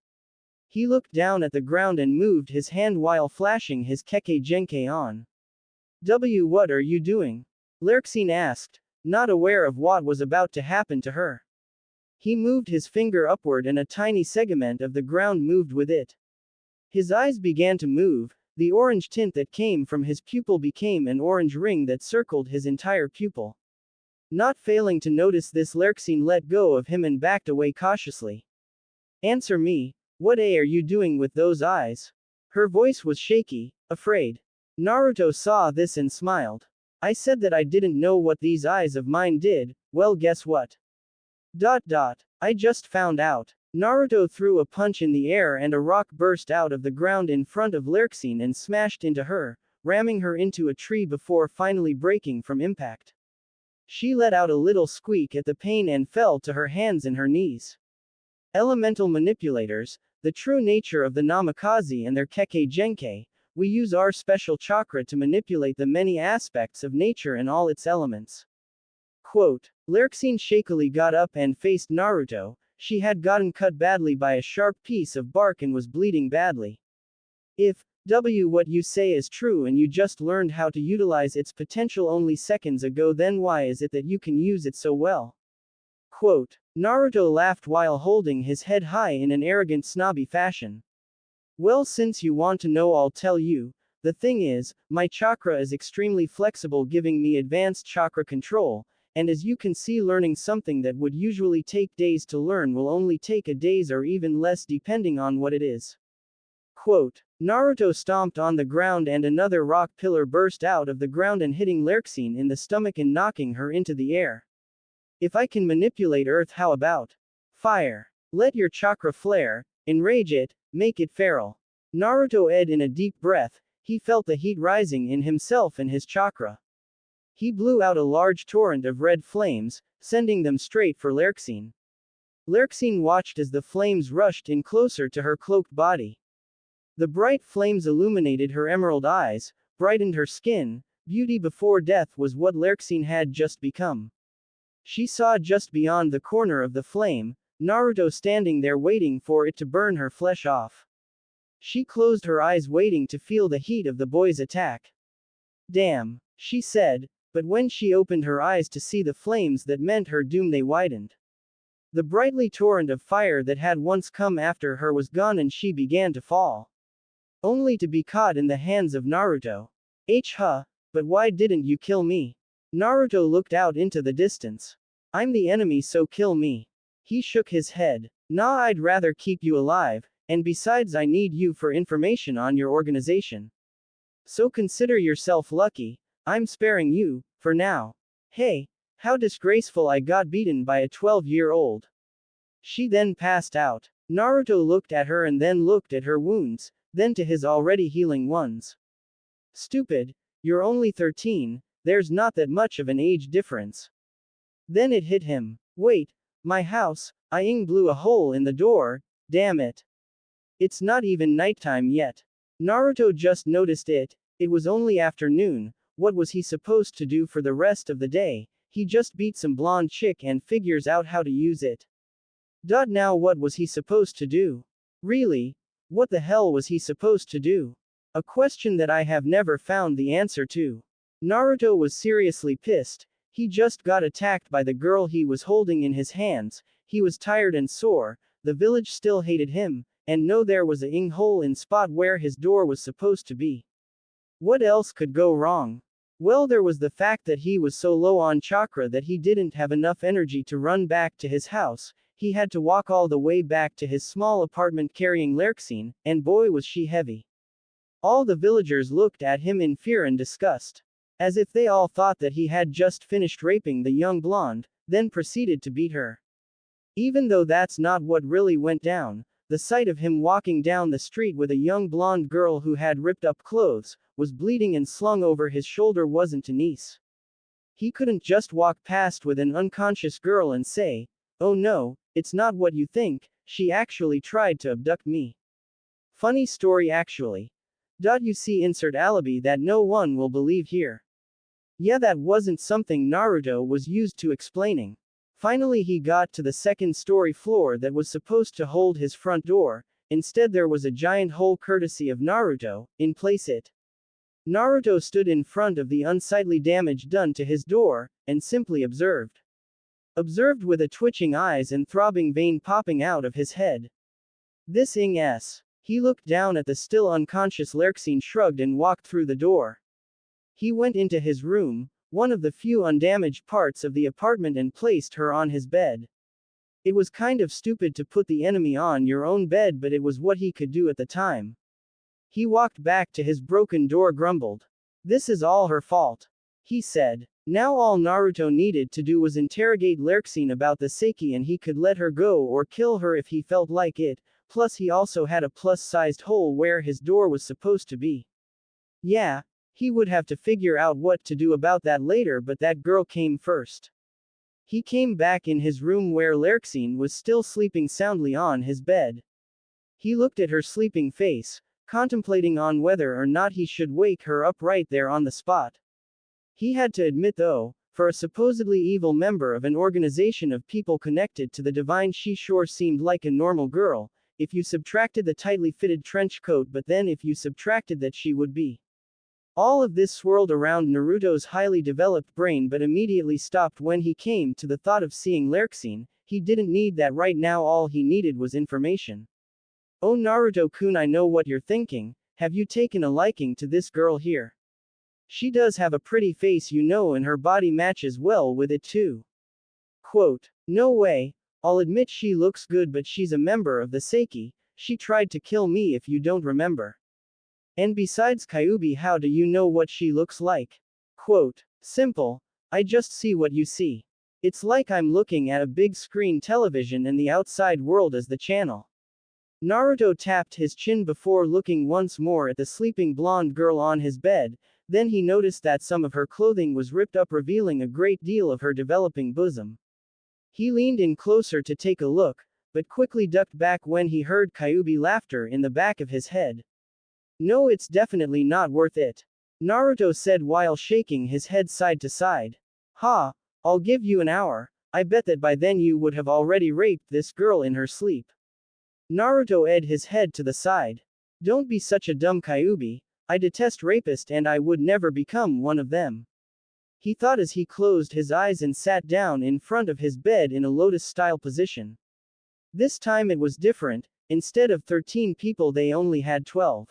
He looked down at the ground and moved his hand while flashing his Kekkei Genkai on. What are you doing? Lurksine asked, not aware of what was about to happen to her. He moved his finger upward and a tiny segment of the ground moved with it. His eyes began to move, the orange tint that came from his pupil became an orange ring that circled his entire pupil. Not failing to notice this, Lurksine let go of him and backed away cautiously. Answer me, what are you doing with those eyes? Her voice was shaky, afraid. Naruto saw this and smiled. I said that I didn't know what these eyes of mine did, well, guess what? I just found out. Naruto threw a punch in the air and a rock burst out of the ground in front of Lurksine and smashed into her, ramming her into a tree before finally breaking from impact. She let out a little squeak at the pain and fell to her hands and her knees. Elemental manipulators, the true nature of the Namikaze and their Kekkei Genkai, we use our special chakra to manipulate the many aspects of nature and all its elements. Quote. Lurksine shakily got up and faced Naruto. She had gotten cut badly by a sharp piece of bark and was bleeding badly. If what you say is true and you just learned how to utilize its potential only seconds ago, then why is it that you can use it so well? Quote. Naruto laughed while holding his head high in an arrogant snobby fashion. Well, since you want to know, I'll tell you. The thing is, my chakra is extremely flexible, giving me advanced chakra control, and as you can see, learning something that would usually take days to learn will only take a days or even less depending on what it is. Quote. Naruto stomped on the ground and another rock pillar burst out of the ground and hitting Lurksine in the stomach and knocking her into the air. If I can manipulate earth, how about fire? Let your chakra flare, enrage it, make it feral. Naruto ed in a deep breath, he felt the heat rising in himself and his chakra. He blew out a large torrent of red flames, sending them straight for Lurksine. Lurksine watched as the flames rushed in closer to her cloaked body. The bright flames illuminated her emerald eyes, brightened her skin. Beauty before death was what Lurksine had just become. She saw just beyond the corner of the flame, Naruto standing there waiting for it to burn her flesh off. She closed her eyes waiting to feel the heat of the boy's attack. Damn, she said, But when she opened her eyes to see the flames that meant her doom, they widened. The brightly torrent of fire that had once come after her was gone and she began to fall. Only to be caught in the hands of Naruto. Huh, but why didn't you kill me? Naruto looked out into the distance. I'm the enemy, so kill me. He shook his head. Nah, I'd rather keep you alive, and besides, I need you for information on your organization. So consider yourself lucky, I'm sparing you, for now. Hey, how disgraceful, I got beaten by a 12-year-old. She then passed out. Naruto looked at her and then looked at her wounds, then to his already healing ones. Stupid, you're only 13, there's not that much of an age difference. Then it hit him. Wait, my house, Aang blew a hole in the door, damn it. It's not even nighttime yet. Naruto just noticed it was only afternoon, what was he supposed to do for the rest of the day? He just beat some blonde chick and figures out how to use it. Now what was he supposed to do? Really? What the hell was he supposed to do? A question that I have never found the answer to. Naruto was seriously pissed. He just got attacked by the girl he was holding in his hands, he was tired and sore, the village still hated him, and no, there was a Aang hole in spot where his door was supposed to be. What else could go wrong? Well, there was the fact that he was so low on chakra that he didn't have enough energy to run back to his house, he had to walk all the way back to his small apartment carrying Lerxine, and boy was she heavy. All the villagers looked at him in fear and disgust. As if they all thought that he had just finished raping the young blonde, then proceeded to beat her. Even though that's not what really went down, the sight of him walking down the street with a young blonde girl who had ripped up clothes, was bleeding and slung over his shoulder wasn't an ease. He couldn't just walk past with an unconscious girl and say, "Oh no, it's not what you think, she actually tried to abduct me." Funny story actually. You see, insert alibi that no one will believe here. Yeah, that wasn't something Naruto was used to explaining. Finally he got to the second story floor that was supposed to hold his front door, instead there was a giant hole courtesy of Naruto, in place it. Naruto stood in front of the unsightly damage done to his door, and simply observed. Observed with a twitching eyes and throbbing vein popping out of his head. This Aang. He looked down at the still unconscious Lerxine, shrugged and walked through the door. He went into his room, one of the few undamaged parts of the apartment, and placed her on his bed. It was kind of stupid to put the enemy on your own bed, but it was what he could do at the time. He walked back to his broken door, grumbled. This is all her fault. He said. Now all Naruto needed to do was interrogate Lerxine about the Seiki and he could let her go or kill her if he felt like it, plus he also had a plus-sized hole where his door was supposed to be. Yeah, he would have to figure out what to do about that later, but that girl came first. He came back in his room where Lerxine was still sleeping soundly on his bed. He looked at her sleeping face, contemplating on whether or not he should wake her up right there on the spot. He had to admit though, for a supposedly evil member of an organization of people connected to the divine, she sure seemed like a normal girl, if you subtracted the tightly fitted trench coat, but then if you subtracted that, she would be. All of this swirled around Naruto's highly developed brain, but immediately stopped when he came to the thought of seeing Lerxine. He didn't need that right now, all he needed was information. Oh Naruto-kun, I know what you're thinking, have you taken a liking to this girl here? She does have a pretty face, you know, and her body matches well with it too. Quote, no way, I'll admit she looks good, but she's a member of the Seiki, she tried to kill me if you don't remember. And besides Kyuubi, how do you know what she looks like? Quote, simple, I just see what you see. It's like I'm looking at a big screen television and the outside world is the channel. Naruto tapped his chin before looking once more at the sleeping blonde girl on his bed, then he noticed that some of her clothing was ripped up, revealing a great deal of her developing bosom. He leaned in closer to take a look, but quickly ducked back when he heard Kyuubi laughter in the back of his head. No, it's definitely not worth it, Naruto said while shaking his head side to side. Ha, I'll give you an hour, I bet that by then you would have already raped this girl in her sleep. Naruto edged his head to the side. Don't be such a dumb Kyuubi, I detest rapists and I would never become one of them. he thought as he closed his eyes and sat down in front of his bed in a lotus-style position. This time it was different, instead of 13 people they only had 12.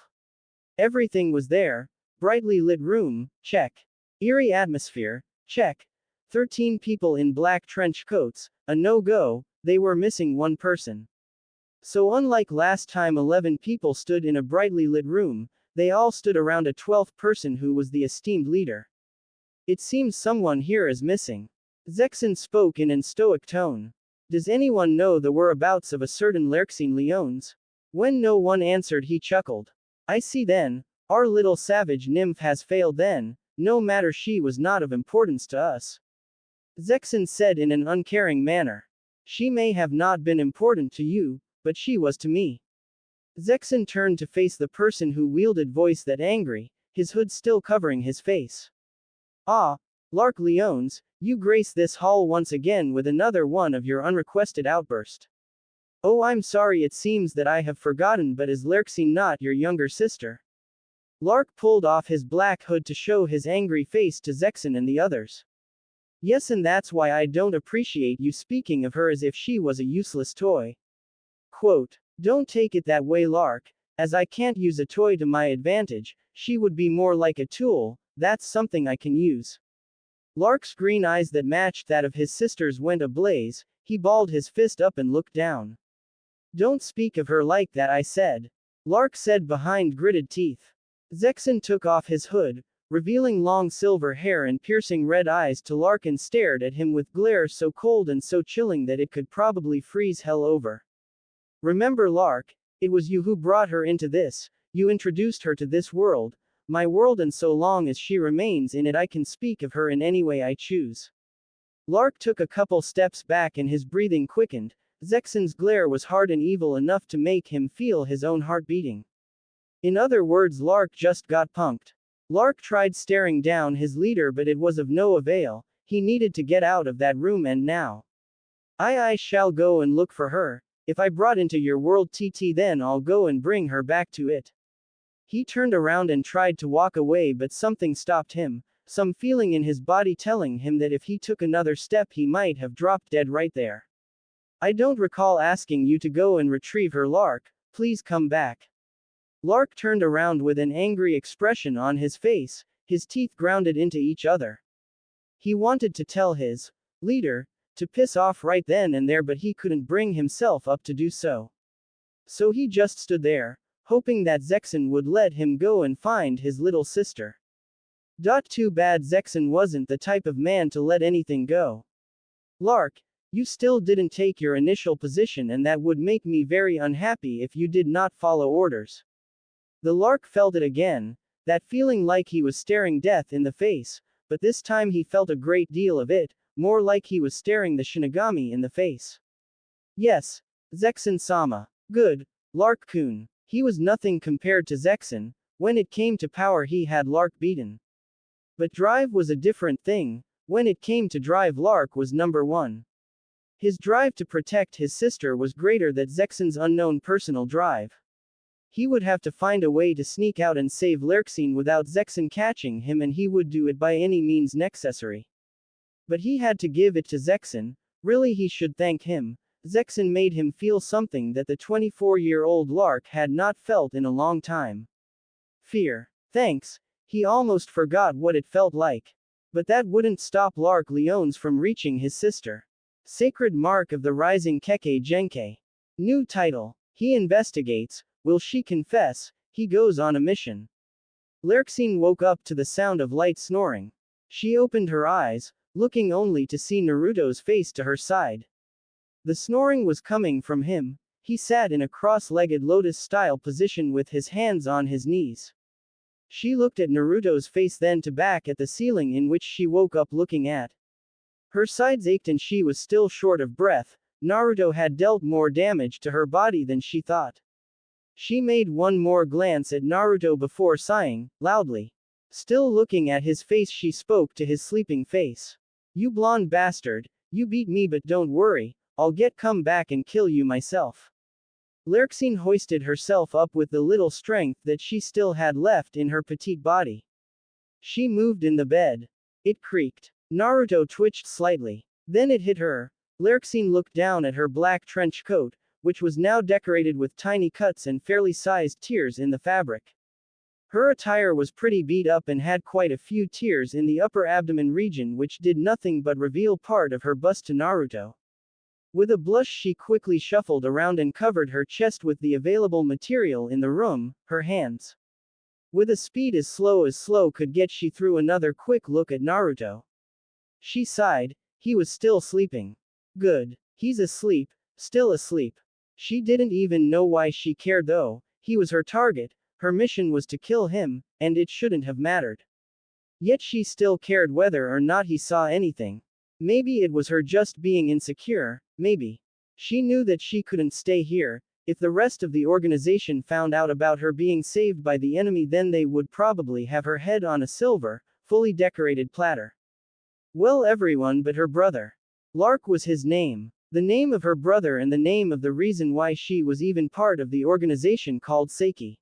Everything was there. Brightly lit room, check. Eerie atmosphere, check. 13 people in black trench coats, a no-go, they were missing one person. So unlike last time 11 people stood in a brightly lit room, they all stood around a 12th person who was the esteemed leader. It seems someone here is missing. Zexin spoke in an stoic tone. Does anyone know the whereabouts of a certain Lerxine Leones? When no one answered he chuckled. I see then, our little savage nymph has failed then, no matter she was not of importance to us. Zexin said in an uncaring manner. She may have not been important to you, but she was to me. Zexin turned to face the person who wielded voice that angry, his hood still covering his face. Ah, Lark Leones, you grace this hall once again with another one of your unrequested outburst. Oh, I'm sorry, it seems that I have forgotten, but is Lerxine not your younger sister? Lark pulled off his black hood to show his angry face to Zexin and the others. Yes, and that's why I don't appreciate you speaking of her as if she was a useless toy. Quote, don't take it that way, Lark, as I can't use a toy to my advantage, she would be more like a tool, that's something I can use. Lark's green eyes that matched that of his sister's went ablaze, he balled his fist up and looked down. Don't speak of her like that, I said. Lark said behind gritted teeth. Zexin took off his hood, revealing long silver hair and piercing red eyes to Lark, and stared at him with glare so cold and so chilling that it could probably freeze hell over. Remember, Lark, it was you who brought her into this, you introduced her to this world, my world, and so long as she remains in it I can speak of her in any way I choose. Lark took a couple steps back and his breathing quickened. Zexin's glare was hard and evil enough to make him feel his own heart beating. In other words, Lark just got punked. Lark tried staring down his leader, but it was of no avail. He needed to get out of that room, and now. I shall go and look for her. If I brought into your world TT, then I'll go and bring her back to it. He turned around and tried to walk away, but something stopped him, some feeling in his body telling him that if he took another step he might have dropped dead right there. I don't recall asking you to go and retrieve her, Lark, please come back. Lark turned around with an angry expression on his face, his teeth grounded into each other. He wanted to tell his leader to piss off right then and there, but he couldn't bring himself up to do so. So he just stood there, hoping that Zexin would let him go and find his little sister. Too bad Zexin wasn't the type of man to let anything go. Lark, you still didn't take your initial position, and that would make me very unhappy if you did not follow orders. The Lark felt it again, that feeling like he was staring death in the face, but this time he felt a great deal of it, more like he was staring the Shinigami in the face. Yes, Zexin-sama. Good, Lark-kun. He was nothing compared to Zexin. When it came to power he had Lark beaten. But drive was a different thing. When it came to drive, Lark was number one. His drive to protect his sister was greater than Zexin's unknown personal drive. He would have to find a way to sneak out and save Lerxine without Zexin catching him, and he would do it by any means necessary. But he had to give it to Zexin. Really, he should thank him. Zexin made him feel something that the 24-year-old Lark had not felt in a long time. Fear. Thanks. He almost forgot what it felt like. But that wouldn't stop Lark Leones from reaching his sister. Sacred Mark of the Rising Kekkei Genkei. New title. He investigates. Will she confess? He goes on a mission. Lerxine woke up to the sound of light snoring. She opened her eyes, looking only to see Naruto's face to her side. The snoring was coming from him. He sat in a cross-legged lotus-style position with his hands on his knees. She looked at Naruto's face, then to back at the ceiling in which she woke up looking at. Her sides ached and she was still short of breath. Naruto had dealt more damage to her body than she thought. She made one more glance at Naruto before sighing, loudly. Still looking at his face, she spoke to his sleeping face. You blonde bastard, you beat me, but don't worry, I'll come back and kill you myself. Lerxine hoisted herself up with the little strength that she still had left in her petite body. She moved in the bed. It creaked. Naruto twitched slightly. Then it hit her. Lurksine looked down at her black trench coat, which was now decorated with tiny cuts and fairly sized tears in the fabric. Her attire was pretty beat up and had quite a few tears in the upper abdomen region, which did nothing but reveal part of her bust to Naruto. With a blush, she quickly shuffled around and covered her chest with the available material in the room, her hands. With a speed as slow could get, she threw another quick look at Naruto. She sighed. He was still sleeping. Good. He's asleep, still asleep. She didn't even know why she cared though. He was her target, her mission was to kill him, and it shouldn't have mattered. Yet she still cared whether or not he saw anything. Maybe it was her just being insecure, maybe. She knew that she couldn't stay here. If the rest of the organization found out about her being saved by the enemy, then they would probably have her head on a silver, fully decorated platter. Well, everyone but her brother. Lark was his name. The name of her brother and the name of the reason why she was even part of the organization called Seiki.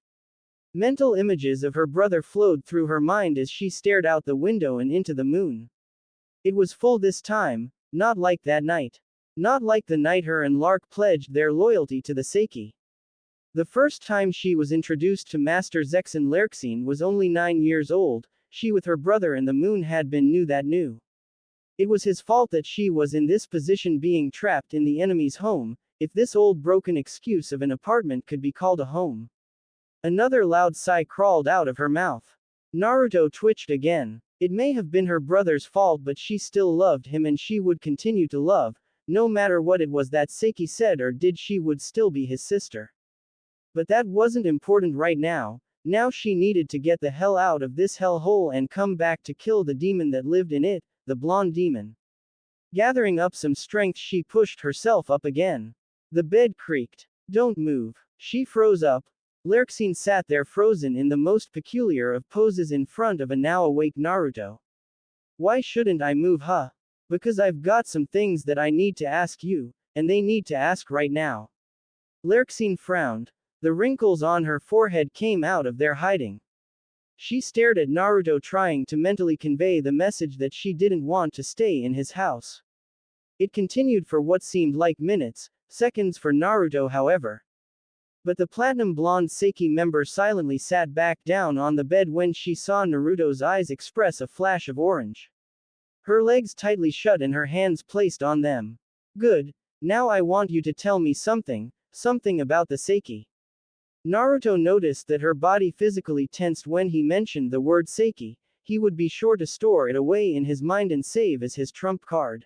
Mental images of her brother flowed through her mind as she stared out the window and into the moon. It was full this time, not like that night. Not like the night her and Lark pledged their loyalty to the Seiki. The first time she was introduced to Master Zexin Lurksine was only 9 years old. She with her brother and the moon had been new. It was his fault that she was in this position, being trapped in the enemy's home, if this old broken excuse of an apartment could be called a home. Another loud sigh crawled out of her mouth. Naruto twitched again. It may have been her brother's fault, but she still loved him and she would continue to love, no matter what it was that Seiki said or did, she would still be his sister. But that wasn't important right now. Now she needed to get the hell out of this hellhole and come back to kill the demon that lived in it, the blonde demon. Gathering up some strength, she pushed herself up again. The bed creaked. Don't move. She froze up. Lurksine sat there frozen in the most peculiar of poses in front of a now awake Naruto. Why shouldn't I move, huh? Because I've got some things that I need to ask you, and they need to ask right now. Lurksine frowned. The wrinkles on her forehead came out of their hiding. She stared at Naruto, trying to mentally convey the message that she didn't want to stay in his house. It continued for what seemed like minutes, seconds for Naruto, however. But the platinum blonde Seiki member silently sat back down on the bed when she saw Naruto's eyes express a flash of orange. Her legs tightly shut and her hands placed on them. Good. Now I want you to tell me something about the Seiki. Naruto noticed that her body physically tensed when he mentioned the word Seiki. He would be sure to store it away in his mind and save as his trump card.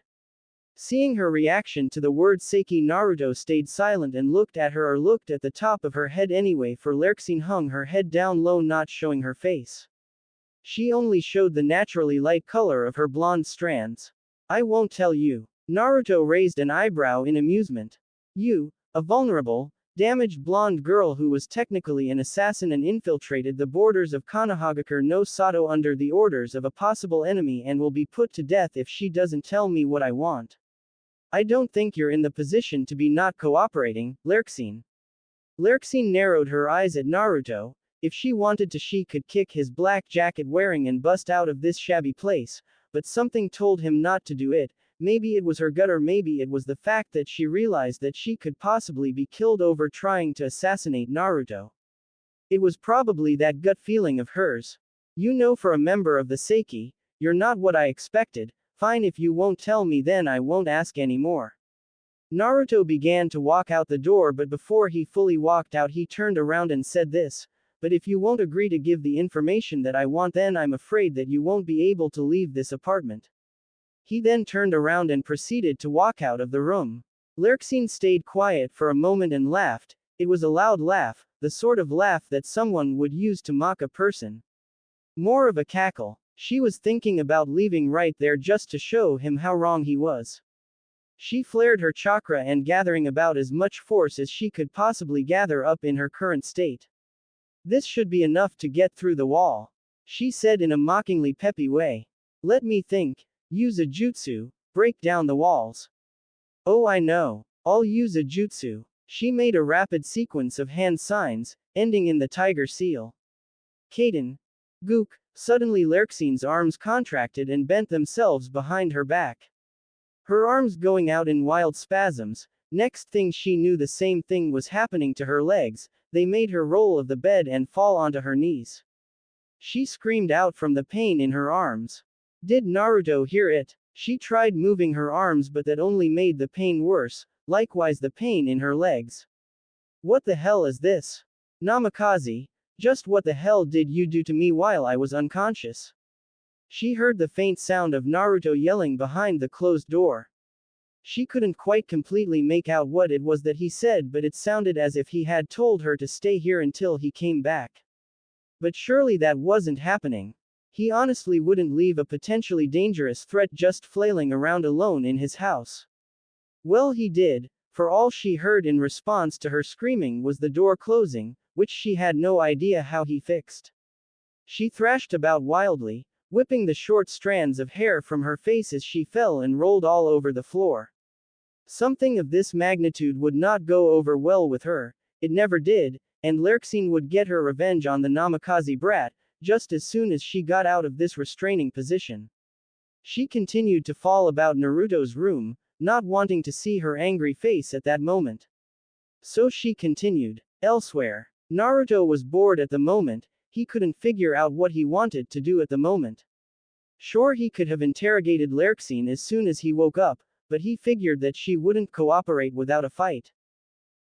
Seeing her reaction to the word Seiki, Naruto stayed silent and looked at her, or looked at the top of her head anyway, for Lurksine hung her head down low, not showing her face. She only showed the naturally light color of her blonde strands. I won't tell you. Naruto raised an eyebrow in amusement. You, a vulnerable, damaged blonde girl who was technically an assassin and infiltrated the borders of Konohagakure no Sato under the orders of a possible enemy and will be put to death if she doesn't tell me what I want. I don't think you're in the position to be not cooperating, Lurksine. Lurksine narrowed her eyes at Naruto. If she wanted to, she could kick his black jacket wearing and bust out of this shabby place, but something told him not to do it. Maybe it was her gut, or maybe it was the fact that she realized that she could possibly be killed over trying to assassinate Naruto. It was probably that gut feeling of hers. You know, for a member of the Seiki, you're not what I expected. Fine, if you won't tell me, then I won't ask anymore. Naruto began to walk out the door, but before he fully walked out, he turned around and said this. But if you won't agree to give the information that I want, then I'm afraid that you won't be able to leave this apartment. He then turned around and proceeded to walk out of the room. Lurksine stayed quiet for a moment and laughed. It was a loud laugh, the sort of laugh that someone would use to mock a person. More of a cackle. She was thinking about leaving right there just to show him how wrong he was. She flared her chakra and gathering about as much force as she could possibly gather up in her current state. This should be enough to get through the wall, she said in a mockingly peppy way. Let me think. Use a jutsu, break down the walls. Oh, I know. I'll use a jutsu. She made a rapid sequence of hand signs, ending in the tiger seal. Kaden. Gook, suddenly Lerxine's arms contracted and bent themselves behind her back. Her arms going out in wild spasms. Next thing she knew, the same thing was happening to her legs. They made her roll of the bed and fall onto her knees. She screamed out from the pain in her arms. Did Naruto hear it? She tried moving her arms, but that only made the pain worse, likewise the pain in her legs. What the hell is this? Namikaze, just what the hell did you do to me while I was unconscious? She heard the faint sound of Naruto yelling behind the closed door. She couldn't quite completely make out what it was that he said, but it sounded as if he had told her to stay here until he came back. But surely that wasn't happening. He honestly wouldn't leave a potentially dangerous threat just flailing around alone in his house. Well, he did, for all she heard in response to her screaming was the door closing, which she had no idea how he fixed. She thrashed about wildly, whipping the short strands of hair from her face as she fell and rolled all over the floor. Something of this magnitude would not go over well with her, it never did, and Lerxine would get her revenge on the Namikaze brat, just as soon as she got out of this restraining position. She continued to fall about Naruto's room, not wanting to see her angry face at that moment. So she continued. Elsewhere. Naruto was bored at the moment, he couldn't figure out what he wanted to do at the moment. Sure, he could have interrogated Lerxine as soon as he woke up, but he figured that she wouldn't cooperate without a fight.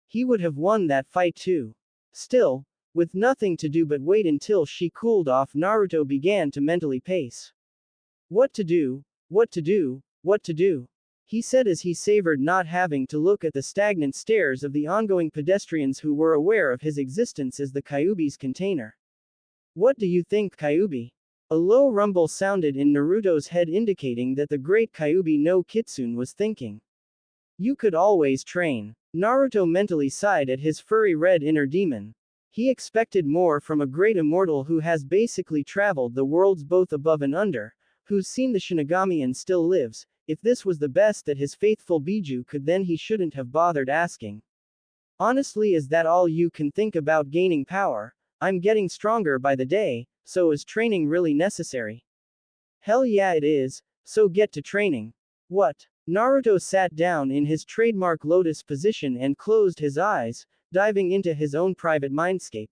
He would have won that fight too. Still, with nothing to do but wait until she cooled off, Naruto began to mentally pace. What to do, what to do, what to do, he said as he savored not having to look at the stagnant stares of the ongoing pedestrians who were aware of his existence as the Kyuubi's container. What do you think, Kyuubi? A low rumble sounded in Naruto's head, indicating that the great Kyuubi no Kitsune was thinking. You could always train. Naruto mentally sighed at his furry red inner demon. He expected more from a great immortal who has basically traveled the worlds both above and under, who's seen the Shinigami and still lives. If this was the best that his faithful Biju could, then he shouldn't have bothered asking. Honestly, is that all you can think about gaining power? I'm getting stronger by the day, so is training really necessary? Hell yeah it is, so get to training. What? Naruto sat down in his trademark lotus position and closed his eyes, diving into his own private mindscape.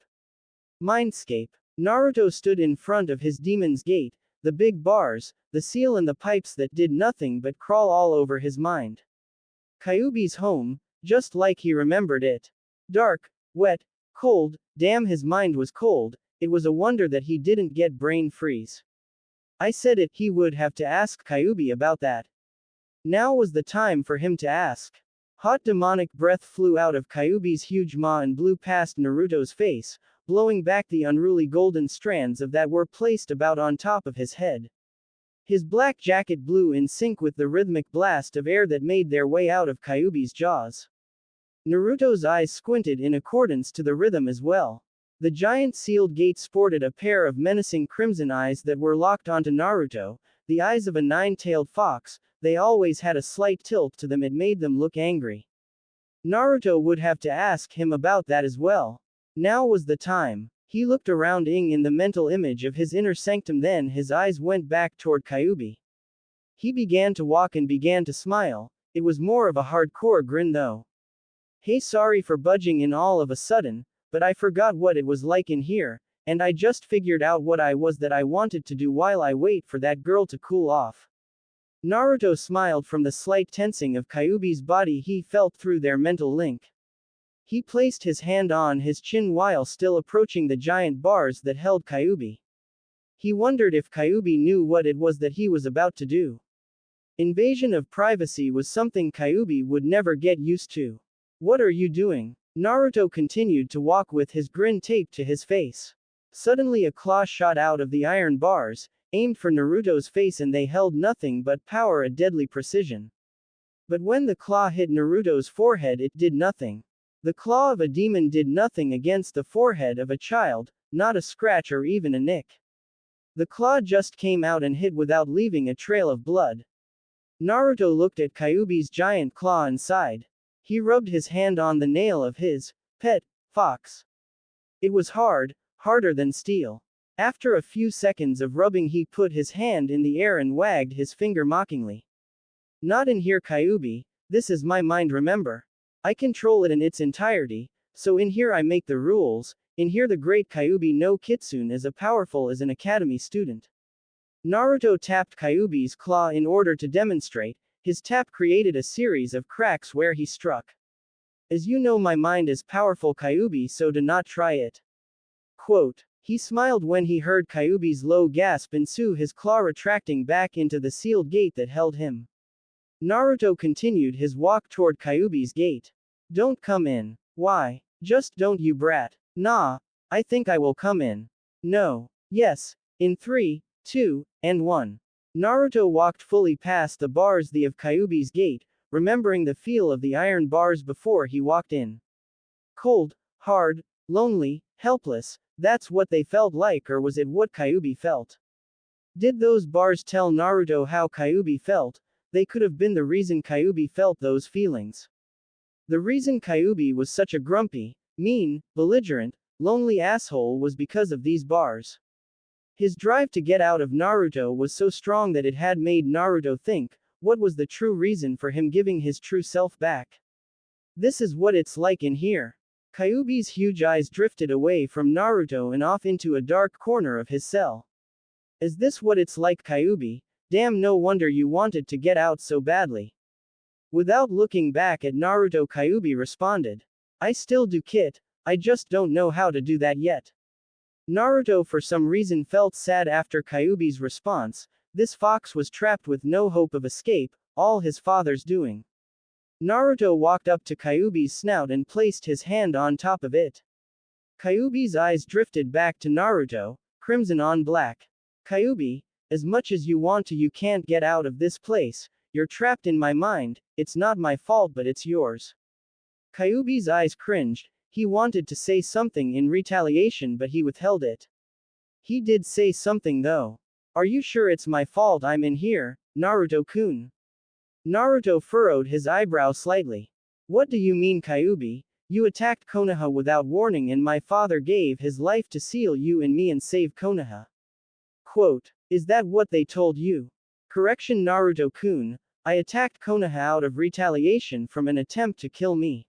Mindscape. Naruto stood in front of his demon's gate, the big bars, the seal and the pipes that did nothing but crawl all over his mind. Kyuubi's home, just like he remembered it. Dark, wet, cold, damn his mind was cold, it was a wonder that he didn't get brain freeze. I said it, he would have to ask Kyuubi about that. Now was the time for him to ask. Hot demonic breath flew out of Kyuubi's huge maw and blew past Naruto's face, blowing back the unruly golden strands of that were placed about on top of his head. His black jacket blew in sync with the rhythmic blast of air that made their way out of Kyuubi's jaws. Naruto's eyes squinted in accordance to the rhythm as well. The giant sealed gate sported a pair of menacing crimson eyes that were locked onto Naruto, the eyes of a nine-tailed fox. They always had a slight tilt to them, it made them look angry. Naruto would have to ask him about that as well. Now was the time. He looked around in the mental image of his inner sanctum, then his eyes went back toward Kyuubi. He began to walk and began to smile. It was more of a hardcore grin though. Hey, sorry for budging in all of a sudden, but I forgot what it was like in here, and I just figured out what I wanted to do while I wait for that girl to cool off. Naruto smiled from the slight tensing of Kyuubi's body he felt through their mental link. He placed his hand on his chin while still approaching the giant bars that held Kyuubi. He wondered if Kyuubi knew what it was that he was about to do. Invasion of privacy was something Kyuubi would never get used to. What are you doing? Naruto continued to walk with his grin taped to his face. Suddenly a claw shot out of the iron bars, aimed for Naruto's face, and they held nothing but power, a deadly precision. But when the claw hit Naruto's forehead, it did nothing. The claw of a demon did nothing against the forehead of a child, not a scratch or even a nick. The claw just came out and hit without leaving a trail of blood. Naruto looked at Kyuubi's giant claw and sighed. He rubbed his hand on the nail of his pet fox. It was hard, harder than steel. After a few seconds of rubbing, he put his hand in the air and wagged his finger mockingly. Not in here, Kyubi. This is my mind, remember? I control it in its entirety, so in here I make the rules. In here the great Kyubi no Kitsune is as powerful as an academy student. Naruto tapped Kyubi's claw in order to demonstrate. His tap created a series of cracks where he struck. As you know, my mind is powerful, Kyubi, so do not try it. Quote. He smiled when he heard Kyubi's low gasp ensue, his claw retracting back into the sealed gate that held him. Naruto continued his walk toward Kyubi's gate. Don't come in. Why? Just don't, you brat. Nah. I think I will come in. No. Yes. In 3, 2, and 1. Naruto walked fully past the bars of Kyubi's gate, remembering the feel of the iron bars before he walked in. Cold, hard, lonely, helpless, that's what they felt like, or was it what Kyubi felt? Did those bars tell Naruto how Kyubi felt? They could have been the reason Kyubi felt those feelings. The reason Kyubi was such a grumpy, mean, belligerent, lonely asshole was because of these bars. His drive to get out of Naruto was so strong that it had made Naruto think, what was the true reason for him giving his true self back? This is what it's like in here. Kyubi's huge eyes drifted away from Naruto and off into a dark corner of his cell. Is this what it's like, Kyubi? Damn, no wonder you wanted to get out so badly. Without looking back at Naruto, Kyubi responded. I still do, Kit, I just don't know how to do that yet. Naruto for some reason felt sad after Kyubi's response. This fox was trapped with no hope of escape, all his father's doing. Naruto walked up to Kyubi's snout and placed his hand on top of it. Kyubi's eyes drifted back to Naruto, crimson on black. Kyubi, as much as you want to, you can't get out of this place. You're trapped in my mind. It's not my fault, but it's yours. Kyubi's eyes cringed. He wanted to say something in retaliation, but he withheld it. He did say something though. Are you sure it's my fault I'm in here, Naruto-kun? Naruto furrowed his eyebrow slightly. What do you mean, Kyubi? You attacked Konoha without warning and my father gave his life to seal you and me and save Konoha. Quote. Is that what they told you? Correction, Naruto-kun. I attacked Konoha out of retaliation from an attempt to kill me.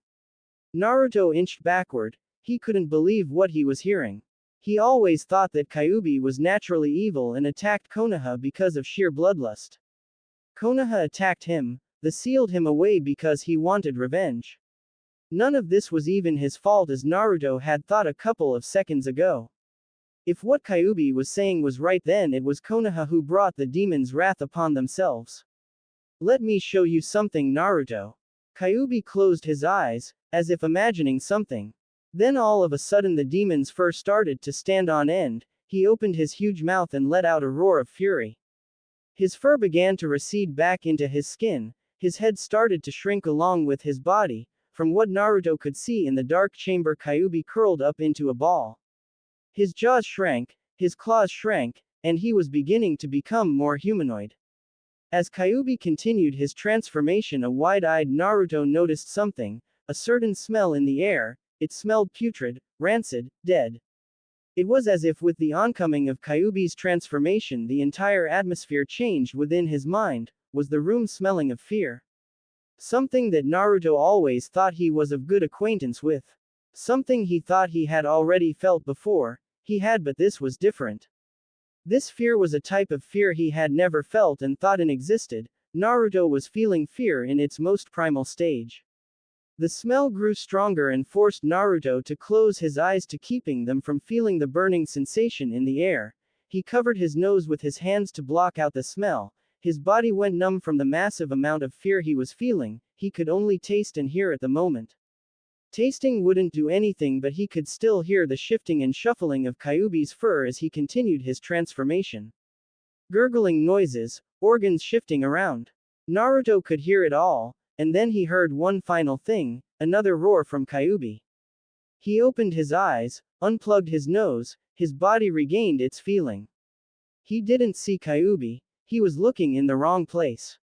Naruto inched backward. He couldn't believe what he was hearing. He always thought that Kyubi was naturally evil and attacked Konoha because of sheer bloodlust. Konoha attacked him, they sealed him away because he wanted revenge. None of this was even his fault, as Naruto had thought a couple of seconds ago. If what Kyubi was saying was right, then it was Konoha who brought the demon's wrath upon themselves. Let me show you something, Naruto. Kyubi closed his eyes, as if imagining something. Then all of a sudden the demon's fur started to stand on end. He opened his huge mouth and let out a roar of fury. His fur began to recede back into his skin, his head started to shrink along with his body. From what Naruto could see in the dark chamber, Kyubi curled up into a ball. His jaws shrank, his claws shrank, and he was beginning to become more humanoid. As Kyubi continued his transformation, a wide-eyed Naruto noticed something, a certain smell in the air. It smelled putrid, rancid, dead. It was as if with the oncoming of Kyubi's transformation the entire atmosphere changed within his mind. Was the room smelling of fear? Something that Naruto always thought he was of good acquaintance with. Something he thought he had already felt before. He had, but this was different. This fear was a type of fear he had never felt and thought it existed. Naruto was feeling fear in its most primal stage. The smell grew stronger and forced Naruto to close his eyes to keeping them from feeling the burning sensation in the air. He covered his nose with his hands to block out the smell. His body went numb from the massive amount of fear he was feeling. He could only taste and hear at the moment. Tasting wouldn't do anything, but he could still hear the shifting and shuffling of Kyubi's fur as he continued his transformation. Gurgling noises, organs shifting around. Naruto could hear it all. And then he heard one final thing, another roar from Kyubi. He opened his eyes, unplugged his nose, his body regained its feeling. He didn't see Kyubi, he was looking in the wrong place.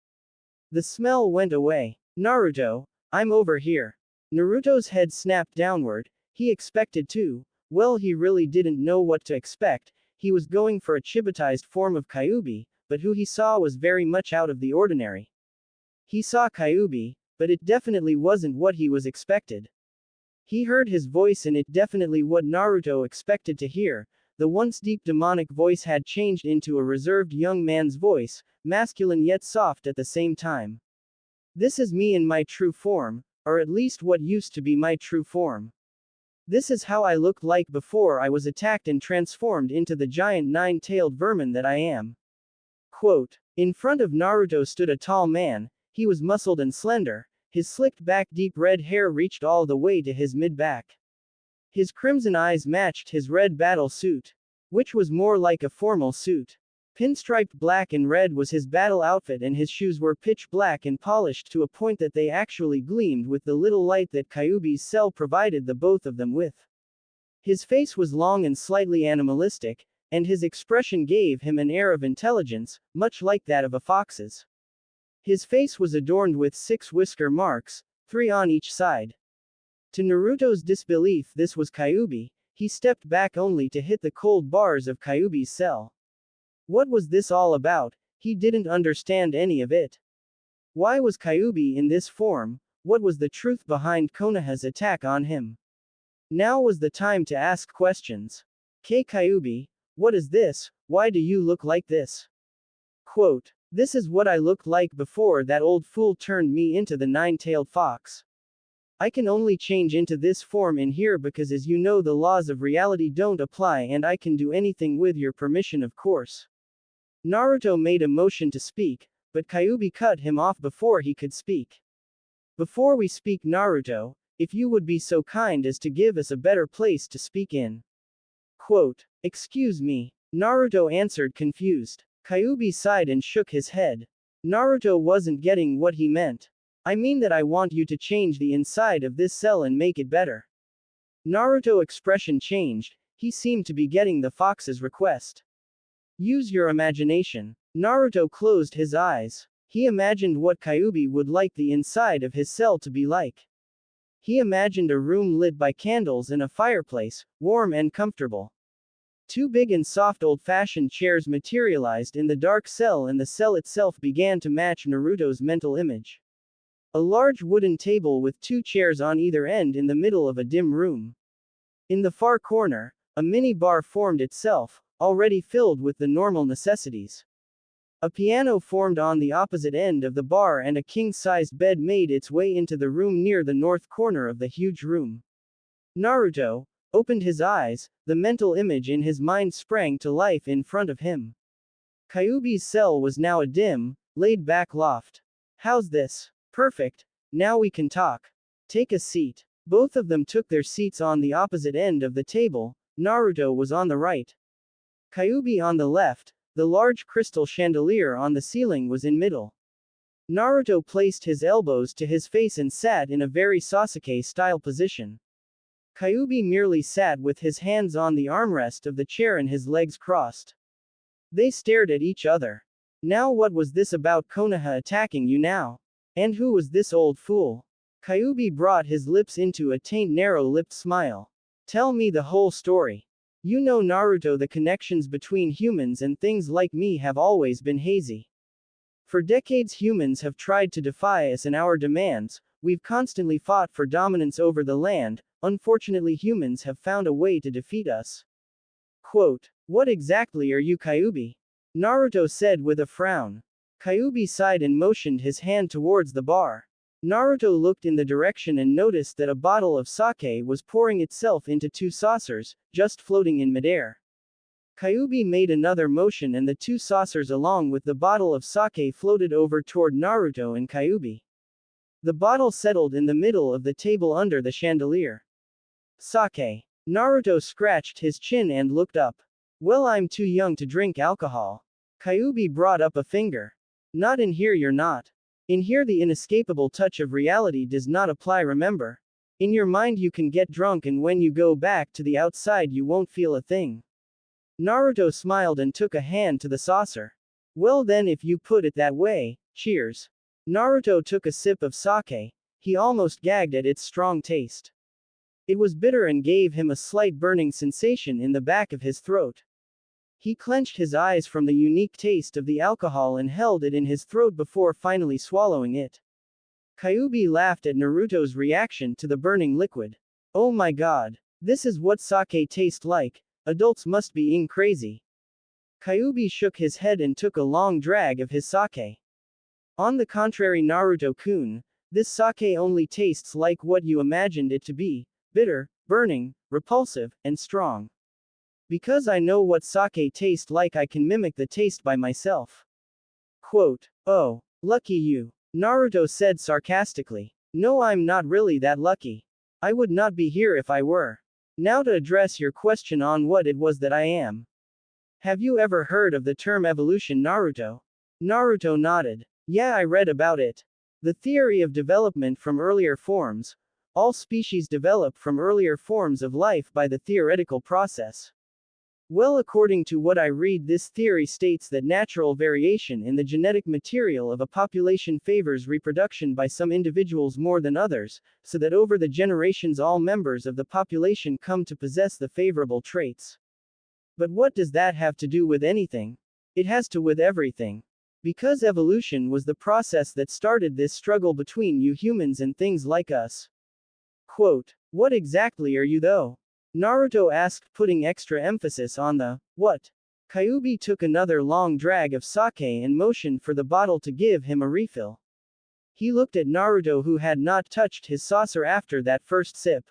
The smell went away. Naruto, I'm over here. Naruto's head snapped downward. He expected to. Well, he really didn't know what to expect. he was going for a chibatized form of Kyuubi, but who he saw was very much out of the ordinary. He saw Kyuubi, but it definitely wasn't what he was expected. He heard his voice and it definitely what Naruto expected to hear. The once deep demonic voice had changed into a reserved young man's voice, masculine yet soft at the same time. This is me in my true form, or at least what used to be my true form. This is how I looked like before I was attacked and transformed into the giant nine-tailed vermin that I am. Quote. In front of Naruto stood a tall man. He was muscled and slender. His slicked back deep red hair reached all the way to his mid-back. His crimson eyes matched his red battle suit, which was more like a formal suit. Pinstriped black and red was his battle outfit and his shoes were pitch black and polished to a point that they actually gleamed with the little light that Kyuubi's cell provided the both of them with. His face was long and slightly animalistic, and his expression gave him an air of intelligence, much like that of a fox's. His face was adorned with 6 whisker marks, 3 on each side. To Naruto's disbelief, this was Kyuubi. He stepped back only to hit the cold bars of Kyuubi's cell. What was this all about? He didn't understand any of it. Why was Kyuubi in this form? What was the truth behind Konoha's attack on him? Now was the time to ask questions. Kyuubi, what is this? Why do you look like this? Quote. This is what I looked like before that old fool turned me into the nine-tailed fox. I can only change into this form in here because as you know the laws of reality don't apply and I can do anything with your permission of course. Naruto made a motion to speak, but Kyuubi cut him off before he could speak. Before we speak Naruto, if you would be so kind as to give us a better place to speak in. Quote. Excuse me. Naruto answered confused. Kyuubi sighed and shook his head. Naruto wasn't getting what he meant. I mean that I want you to change the inside of this cell and make it better. Naruto's expression changed. He seemed to be getting the fox's request. Use your imagination. Naruto closed his eyes. He imagined what Kyuubi would like the inside of his cell to be like. He imagined a room lit by candles and a fireplace, warm and comfortable. 2 big and soft old-fashioned chairs materialized in the dark cell and the cell itself began to match Naruto's mental image. A large wooden table with 2 chairs on either end in the middle of a dim room. In the far corner, a mini bar formed itself, already filled with the normal necessities. A piano formed on the opposite end of the bar and a king-sized bed made its way into the room near the north corner of the huge room. Naruto opened his eyes, the mental image in his mind sprang to life in front of him. Kyuubi's cell was now a dim, laid-back loft. How's this? Perfect. Now we can talk. Take a seat. Both of them took their seats on the opposite end of the table. Naruto was on the right. Kyuubi on the left. The large crystal chandelier on the ceiling was in middle. Naruto placed his elbows to his face and sat in a very Sasuke-style position. Kyuubi merely sat with his hands on the armrest of the chair and his legs crossed. They stared at each other. Now what was this about Konoha attacking you now? And who was this old fool? Kyuubi brought his lips into a taint narrow-lipped smile. Tell me the whole story. You know Naruto, the connections between humans and things like me have always been hazy. For decades humans have tried to defy us and our demands, we've constantly fought for dominance over the land, unfortunately humans have found a way to defeat us. Quote. What exactly are you Kyuubi? Naruto said with a frown. Kyuubi sighed and motioned his hand towards the bar. Naruto looked in the direction and noticed that a bottle of sake was pouring itself into 2 saucers, just floating in midair. Kyuubi made another motion and the 2 saucers along with the bottle of sake floated over toward Naruto and Kyuubi. The bottle settled in the middle of the table under the chandelier. Sake. Naruto scratched his chin and looked up. Well, I'm too young to drink alcohol. Kyuubi brought up a finger. Not in here, you're not. In here the inescapable touch of reality does not apply, remember? In your mind you can get drunk and when you go back to the outside you won't feel a thing. Naruto smiled and took a hand to the saucer. Well then, if you put it that way, cheers. Naruto took a sip of sake. He almost gagged at its strong taste. It was bitter and gave him a slight burning sensation in the back of his throat. He clenched his eyes from the unique taste of the alcohol and held it in his throat before finally swallowing it. Kyuubi laughed at Naruto's reaction to the burning liquid. Oh my god. This is what sake tastes like. Adults must be crazy. Kyuubi shook his head and took a long drag of his sake. On the contrary, Naruto-kun, this sake only tastes like what you imagined it to be, bitter, burning, repulsive, and strong. Because I know what sake tastes like, I can mimic the taste by myself. Quote, oh, lucky you. Naruto said sarcastically. No, I'm not really that lucky. I would not be here if I were. Now to address your question on what it was that I am. Have you ever heard of the term evolution, Naruto? Naruto nodded. Yeah, I read about it. The theory of development from earlier forms. All species develop from earlier forms of life by the theoretical process. Well, according to what I read, this theory states that natural variation in the genetic material of a population favors reproduction by some individuals more than others, so that over the generations all members of the population come to possess the favorable traits. But what does that have to do with anything? It has to with everything. Because evolution was the process that started this struggle between you humans and things like us. Quote, what exactly are you though? Naruto asked, putting extra emphasis on the what. Kyuubi took another long drag of sake and motioned for the bottle to give him a refill. He looked at Naruto, who had not touched his saucer after that first sip.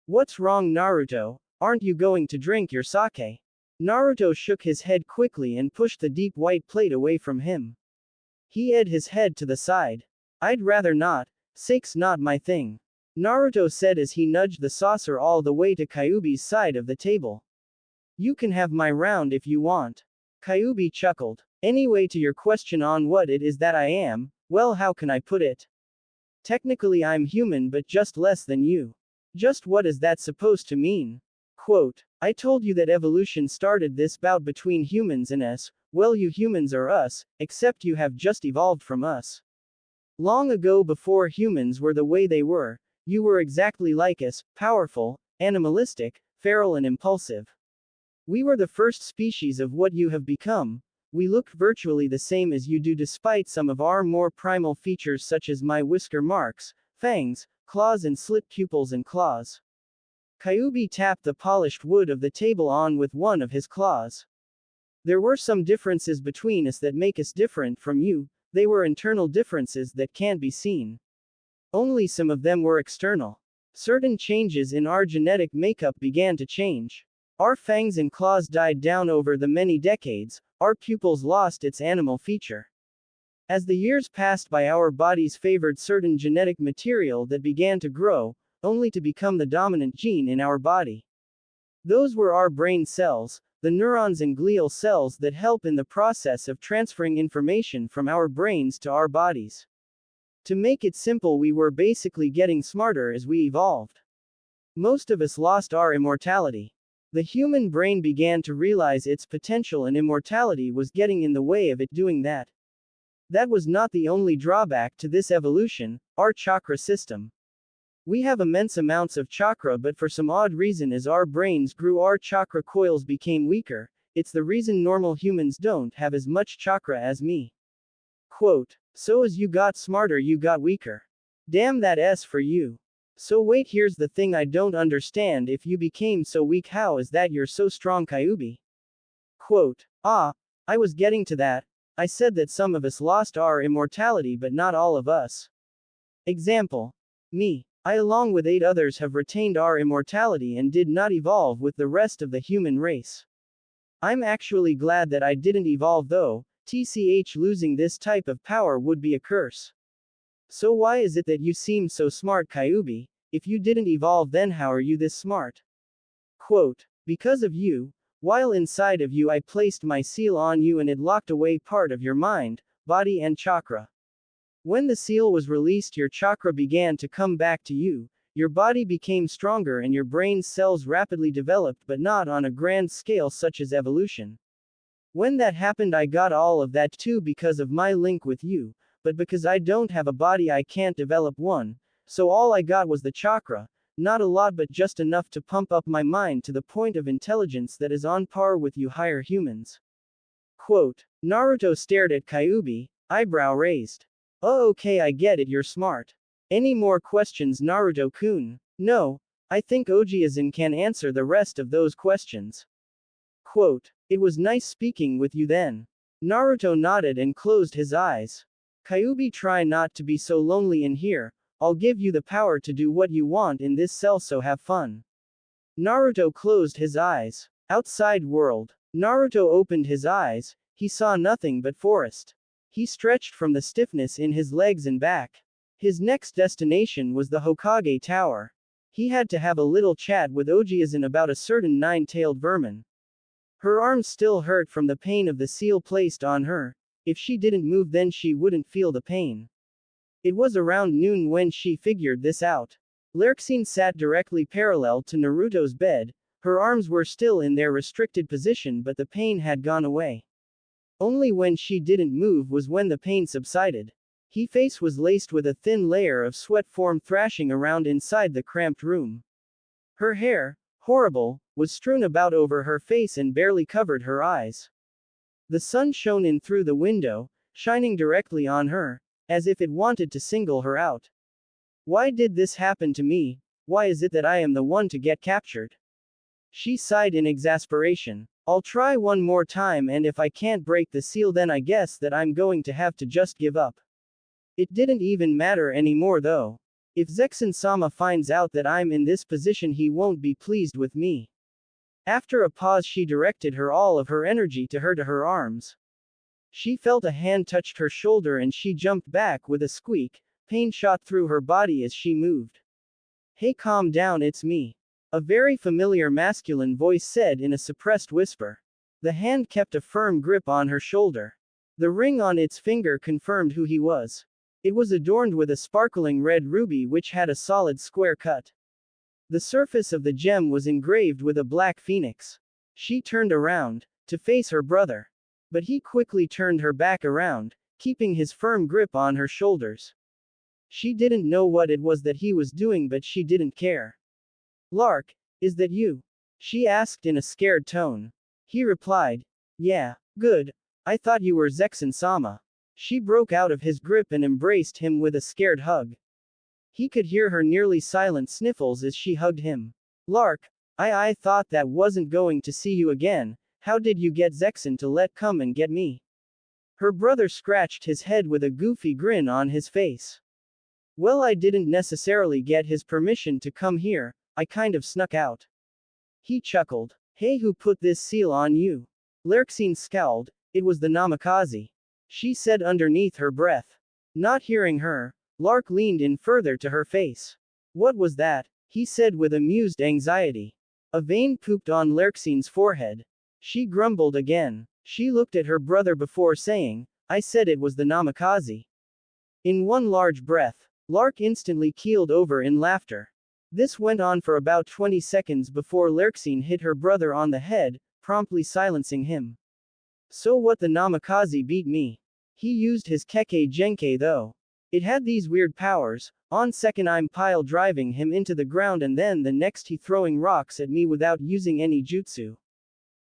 What's wrong, Naruto? Aren't you going to drink your sake? Naruto shook his head quickly and pushed the deep white plate away from him. He edged his head to the side. I'd rather not. Sake's not my thing. Naruto said as he nudged the saucer all the way to Kyuubi's side of the table. You can have my round if you want. Kyuubi chuckled. Anyway, to your question on what it is that I am, well, how can I put it? Technically I'm human, but just less than you. Just what is that supposed to mean? Quote, I told you that evolution started this bout between humans and us. Well, you humans are us, except you have just evolved from us. Long ago, before humans were the way they were, you were exactly like us, powerful, animalistic, feral and impulsive. We were the first species of what you have become. We looked virtually the same as you do, despite some of our more primal features such as my whisker marks, fangs, claws and slit pupils and claws. Kyuubi tapped the polished wood of the table on with one of his claws. There were some differences between us that make us different from you. They were internal differences that can't be seen. Only some of them were external. Certain changes in our genetic makeup began to change. Our fangs and claws died down over the many decades, our pupils lost its animal feature. As the years passed by, our bodies favored certain genetic material that began to grow, only to become the dominant gene in our body. Those were our brain cells, the neurons and glial cells that help in the process of transferring information from our brains to our bodies. To make it simple, we were basically getting smarter as we evolved. Most of us lost our immortality. The human brain began to realize its potential, and immortality was getting in the way of it doing that. That was not the only drawback to this evolution, our chakra system. We have immense amounts of chakra, but for some odd reason, as our brains grew, our chakra coils became weaker. It's the reason normal humans don't have as much chakra as me. Quote, so as you got smarter, you got weaker. Damn, that S for you. So wait, here's the thing I don't understand. If you became so weak, how is that you're so strong, Kyuubi? Quote, I was getting to that. I said that some of us lost our immortality, but not all of us. Example. Me. I, along with 8 others, have retained our immortality and did not evolve with the rest of the human race. I'm actually glad that I didn't evolve though. TCH, losing this type of power would be a curse. So why is it that you seem so smart, Kyuubi? If you didn't evolve, then how are you this smart? Quote, because of you. While inside of you, I placed my seal on you and it locked away part of your mind, body and chakra. When the seal was released, your chakra began to come back to you, your body became stronger and your brain's cells rapidly developed, but not on a grand scale such as evolution. When that happened, I got all of that too because of my link with you, but because I don't have a body I can't develop one, so all I got was the chakra. not a lot but just enough to pump up my mind to the point of intelligence that is on par with you higher humans. Quote. Naruto stared at Kyuubi, eyebrow raised. Oh, okay, I get it, you're smart. Any more questions, Naruto-kun? No, I think Ojiazin can answer the rest of those questions. Quote. It was nice speaking with you then. Naruto nodded and closed his eyes. Kyuubi, try not to be so lonely in here, I'll give you the power to do what you want in this cell, so have fun. Naruto closed his eyes. Outside world. Naruto opened his eyes, he saw nothing but forest. He stretched from the stiffness in his legs and back. His next destination was the Hokage Tower. He had to have a little chat with Ojiazin about a certain nine-tailed vermin. Her arms still hurt from the pain of the seal placed on her. If she didn't move, then she wouldn't feel the pain. It was around noon when she figured this out. Lurksine sat directly parallel to Naruto's bed. Her arms were still in their restricted position, but the pain had gone away. Only when she didn't move was when the pain subsided. Her face was laced with a thin layer of sweat form thrashing around inside the cramped room. Her hair, horrible, was strewn about over her face and barely covered her eyes. The sun shone in through the window, shining directly on her, as if it wanted to single her out. Why did this happen to me? Why is it that I am the one to get captured? She sighed in exasperation. I'll try one more time, and if I can't break the seal, then I guess that I'm going to have to just give up. It didn't even matter anymore though. If Zexin-sama finds out that I'm in this position, he won't be pleased with me. After a pause, she directed all of her energy to her arms. She felt a hand touched her shoulder and she jumped back with a squeak. Pain shot through her body as she moved. Hey, calm down, it's me. A very familiar masculine voice said in a suppressed whisper. The hand kept a firm grip on her shoulder. The ring on its finger confirmed who he was. It was adorned with a sparkling red ruby which had a solid square cut. The surface of the gem was engraved with a black phoenix. She turned around, to face her brother. But he quickly turned her back around, keeping his firm grip on her shoulders. She didn't know what it was that he was doing, but she didn't care. Lark, is that you? She asked in a scared tone. He replied, yeah, good. I thought you were Zexin-sama. She broke out of his grip and embraced him with a scared hug. He could hear her nearly silent sniffles as she hugged him. Lark, I thought that wasn't going to see you again. How did you get Zexin to let come and get me? Her brother scratched his head with a goofy grin on his face. Well, I didn't necessarily get his permission to come here, I kind of snuck out. He chuckled. Hey, who put this seal on you? Lurksine scowled. It was the Namikaze. She said underneath her breath. Not hearing her, Lark leaned in further to her face. What was that? He said with amused anxiety. A vein pooped on Lurksine's forehead. She grumbled again. She looked at her brother before saying, I said it was the Namikaze. In one large breath, Lark instantly keeled over in laughter. This went on for about 20 seconds before Lurksine hit her brother on the head, promptly silencing him. So what, the Namikaze beat me? He used his Kekkei Genkai though. It had these weird powers. On second I'm pile driving him into the ground and then the next he throwing rocks at me without using any jutsu.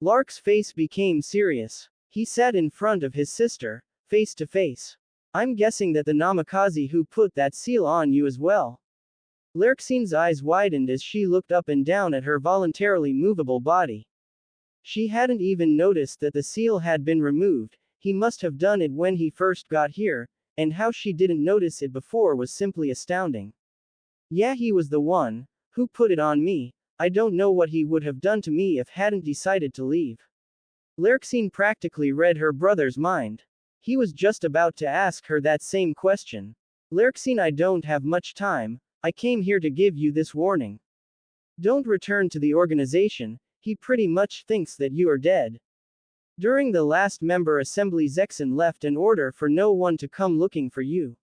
Lark's face became serious. He sat in front of his sister, face to face. I'm guessing that the Namikaze who put that seal on you as well. Lurksine's eyes widened as she looked up and down at her voluntarily movable body. She hadn't even noticed that the seal had been removed. He must have done it when he first got here, and how she didn't notice it before was simply astounding. Yeah, he was the one who put it on me. I don't know what he would have done to me if hadn't decided to leave. Lurksine practically read her brother's mind. He was just about to ask her that same question. Lurksine, I don't have much time. I came here to give you this warning. Don't return to the organization. He pretty much thinks that you are dead. During the last member assembly, Zexin left an order for no one to come looking for you.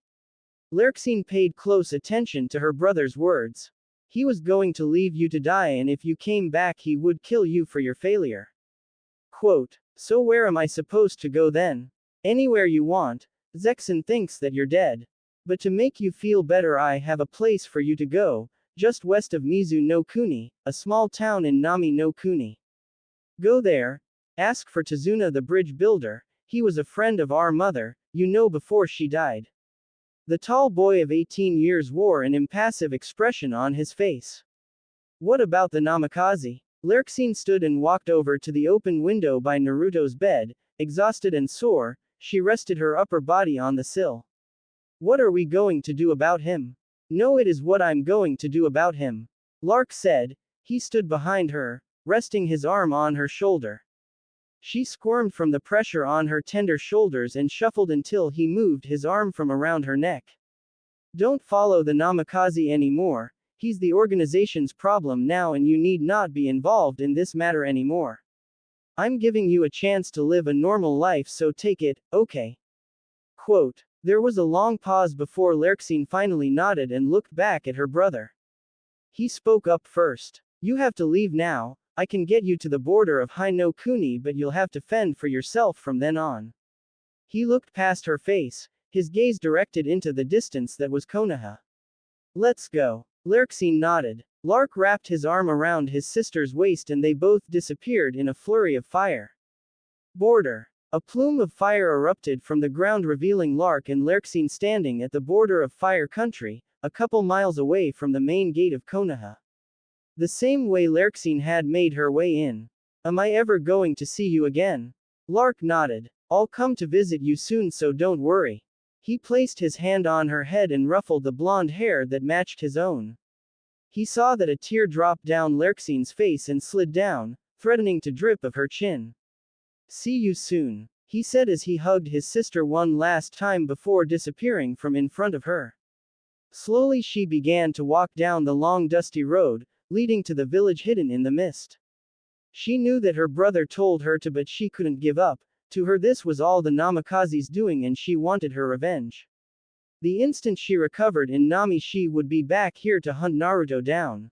Lurksine paid close attention to her brother's words. He was going to leave you to die, and if you came back he would kill you for your failure. Quote, so where am I supposed to go then? Anywhere you want. Zexin thinks that you're dead. But to make you feel better, I have a place for you to go. just west of Mizu no Kuni, a small town in Nami no Kuni. Go there, ask for Tazuna the bridge builder, he was a friend of our mother, before she died. The tall boy of 18 years wore an impassive expression on his face. What about the Namikaze? Lurksine stood and walked over to the open window by Naruto's bed, exhausted and sore, she rested her upper body on the sill. What are we going to do about him? No, it is what I'm going to do about him. Lark said. He stood behind her, resting his arm on her shoulder. She squirmed from the pressure on her tender shoulders and shuffled until he moved his arm from around her neck. Don't follow the Namikaze anymore, he's the organization's problem now and you need not be involved in this matter anymore. I'm giving you a chance to live a normal life, so take it, okay? Quote. There was a long pause before Lurksine finally nodded and looked back at her brother. He spoke up first. You have to leave now, I can get you to the border of Hai no Kuni but you'll have to fend for yourself from then on. He looked past her face, his gaze directed into the distance that was Konoha. Let's go. Lurksine nodded. Lark wrapped his arm around his sister's waist and they both disappeared in a flurry of fire. Border. A plume of fire erupted from the ground revealing Lark and Lurksine standing at the border of Fire Country, a couple miles away from the main gate of Konoha. The same way Lurksine had made her way in. Am I ever going to see you again? Lark nodded. I'll come to visit you soon, so don't worry. He placed his hand on her head and ruffled the blonde hair that matched his own. He saw that a tear dropped down Lurksine's face and slid down, threatening to drip of her chin. See you soon, he said as he hugged his sister one last time before disappearing from in front of her. Slowly she began to walk down the long dusty road, leading to the village hidden in the mist. She knew that her brother told her to, but she couldn't give up. To her this was all the Namikaze's doing and she wanted her revenge. The instant she recovered in Nami she would be back here to hunt Naruto down.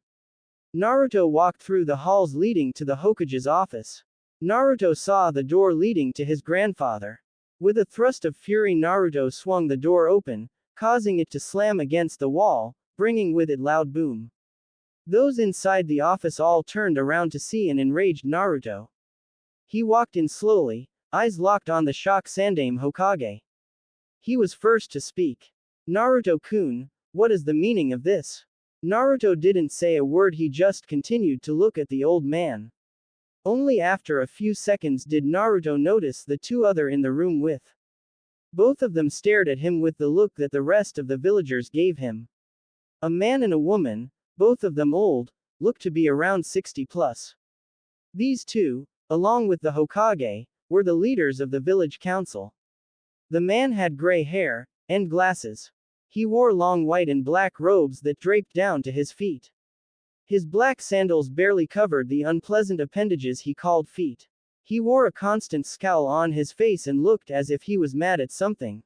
Naruto walked through the halls leading to the Hokage's office. Naruto saw the door leading to his grandfather. With a thrust of fury Naruto swung the door open, causing it to slam against the wall, bringing with it loud boom. Those inside the office all turned around to see an enraged Naruto. He walked in slowly, eyes locked on the shock Sandaime Hokage. He was first to speak. Naruto-kun, what is the meaning of this? Naruto didn't say a word, he just continued to look at the old man. Only after a few seconds did Naruto notice the two other in the room with. Both of them stared at him with the look that the rest of the villagers gave him. A man and a woman, both of them old, looked to be around 60 plus. These two, along with the Hokage, were the leaders of the village council. The man had gray hair, and glasses. He wore long white and black robes that draped down to his feet. His black sandals barely covered the unpleasant appendages he called feet. He wore a constant scowl on his face and looked as if he was mad at something.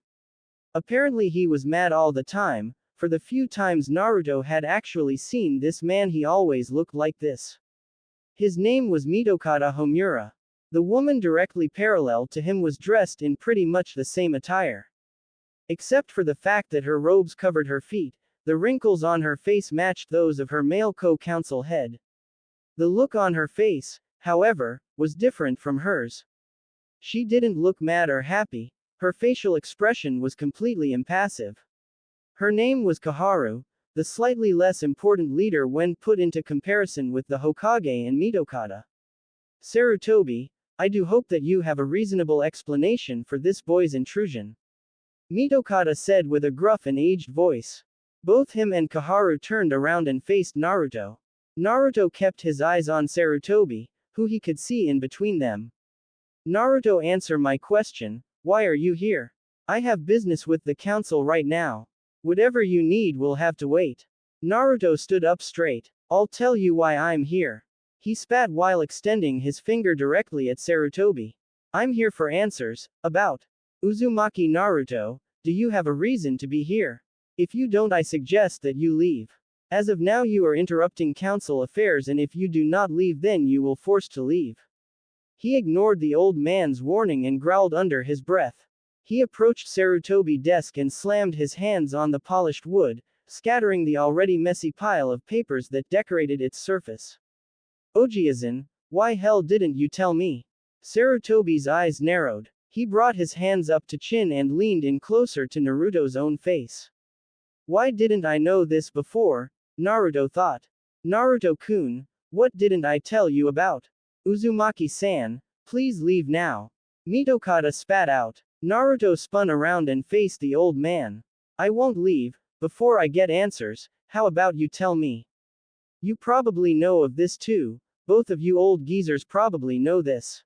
Apparently he was mad all the time. For the few times Naruto had actually seen this man he always looked like this. His name was Mitokata Homura. The woman directly parallel to him was dressed in pretty much the same attire. Except for the fact that her robes covered her feet, the wrinkles on her face matched those of her male co-council head. The look on her face, however, was different from hers. She didn't look mad or happy, her facial expression was completely impassive. Her name was Kaharu, the slightly less important leader when put into comparison with the Hokage and Mitokata. Sarutobi, I do hope that you have a reasonable explanation for this boy's intrusion. Mitokata said with a gruff and aged voice. Both him and Kaharu turned around and faced Naruto. Naruto kept his eyes on Sarutobi, who he could see in between them. Naruto, answer my question, why are you here? I have business with the council right now. Whatever you need will have to wait. Naruto stood up straight. I'll tell you why I'm here. He spat while extending his finger directly at Sarutobi. I'm here for answers, about Uzumaki. Naruto, do you have a reason to be here? If you don't, I suggest that you leave. As of now you are interrupting council affairs, and if you do not leave then you will forced to leave. He ignored the old man's warning and growled under his breath. He approached Sarutobi's desk and slammed his hands on the polished wood, scattering the already messy pile of papers that decorated its surface. Ojiazin, why hell didn't you tell me? Sarutobi's eyes narrowed. He brought his hands up to chin and leaned in closer to Naruto's own face. Why didn't I know this before? Naruto thought. Naruto-kun, what didn't I tell you about? Uzumaki-san, please leave now. Mitokata spat out. Naruto spun around and faced the old man. I won't leave, before I get answers, how about you tell me? You probably know of this too, both of you old geezers probably know this.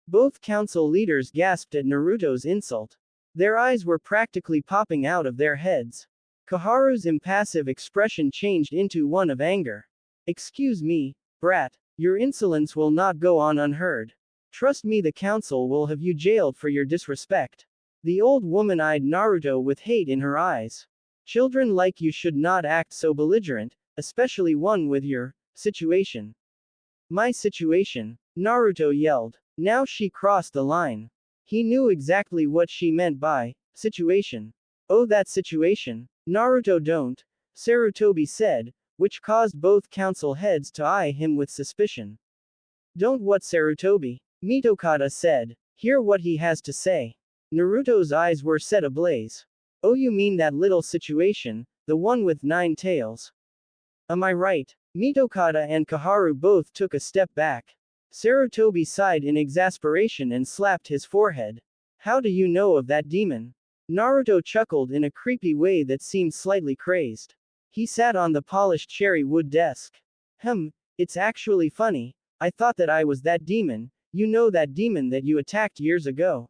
Both council leaders gasped at Naruto's insult. Their eyes were practically popping out of their heads. Koharu's impassive expression changed into one of anger. Excuse me, brat, your insolence will not go on unheard. Trust me, the council will have you jailed for your disrespect. The old woman eyed Naruto with hate in her eyes. Children like you should not act so belligerent, especially one with your situation. My situation, Naruto yelled. Now she crossed the line. He knew exactly what she meant by situation. Oh, that situation. Naruto don't, Sarutobi said, which caused both council heads to eye him with suspicion. Don't what, Sarutobi? Mitokata said. Hear what he has to say. Naruto's eyes were set ablaze. Oh, you mean that little situation, the one with 9 tails? Am I right? Mitokata and Koharu both took a step back. Sarutobi sighed in exasperation and slapped his forehead. How do you know of that demon? Naruto chuckled in a creepy way that seemed slightly crazed. He sat on the polished cherry wood desk. It's actually funny. I thought that I was that demon, you know, that demon that you attacked years ago.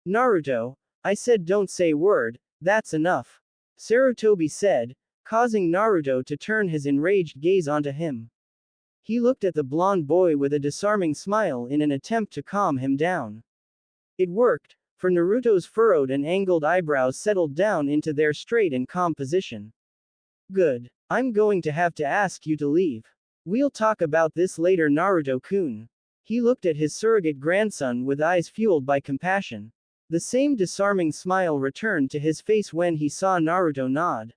Naruto, I said don't say word, that's enough. Sarutobi said, causing Naruto to turn his enraged gaze onto him. He looked at the blonde boy with a disarming smile in an attempt to calm him down. It worked, for Naruto's furrowed and angled eyebrows settled down into their straight and calm position. Good. I'm going to have to ask you to leave. We'll talk about this later, Naruto-kun. He looked at his surrogate grandson with eyes fueled by compassion. The same disarming smile returned to his face when he saw Naruto nod.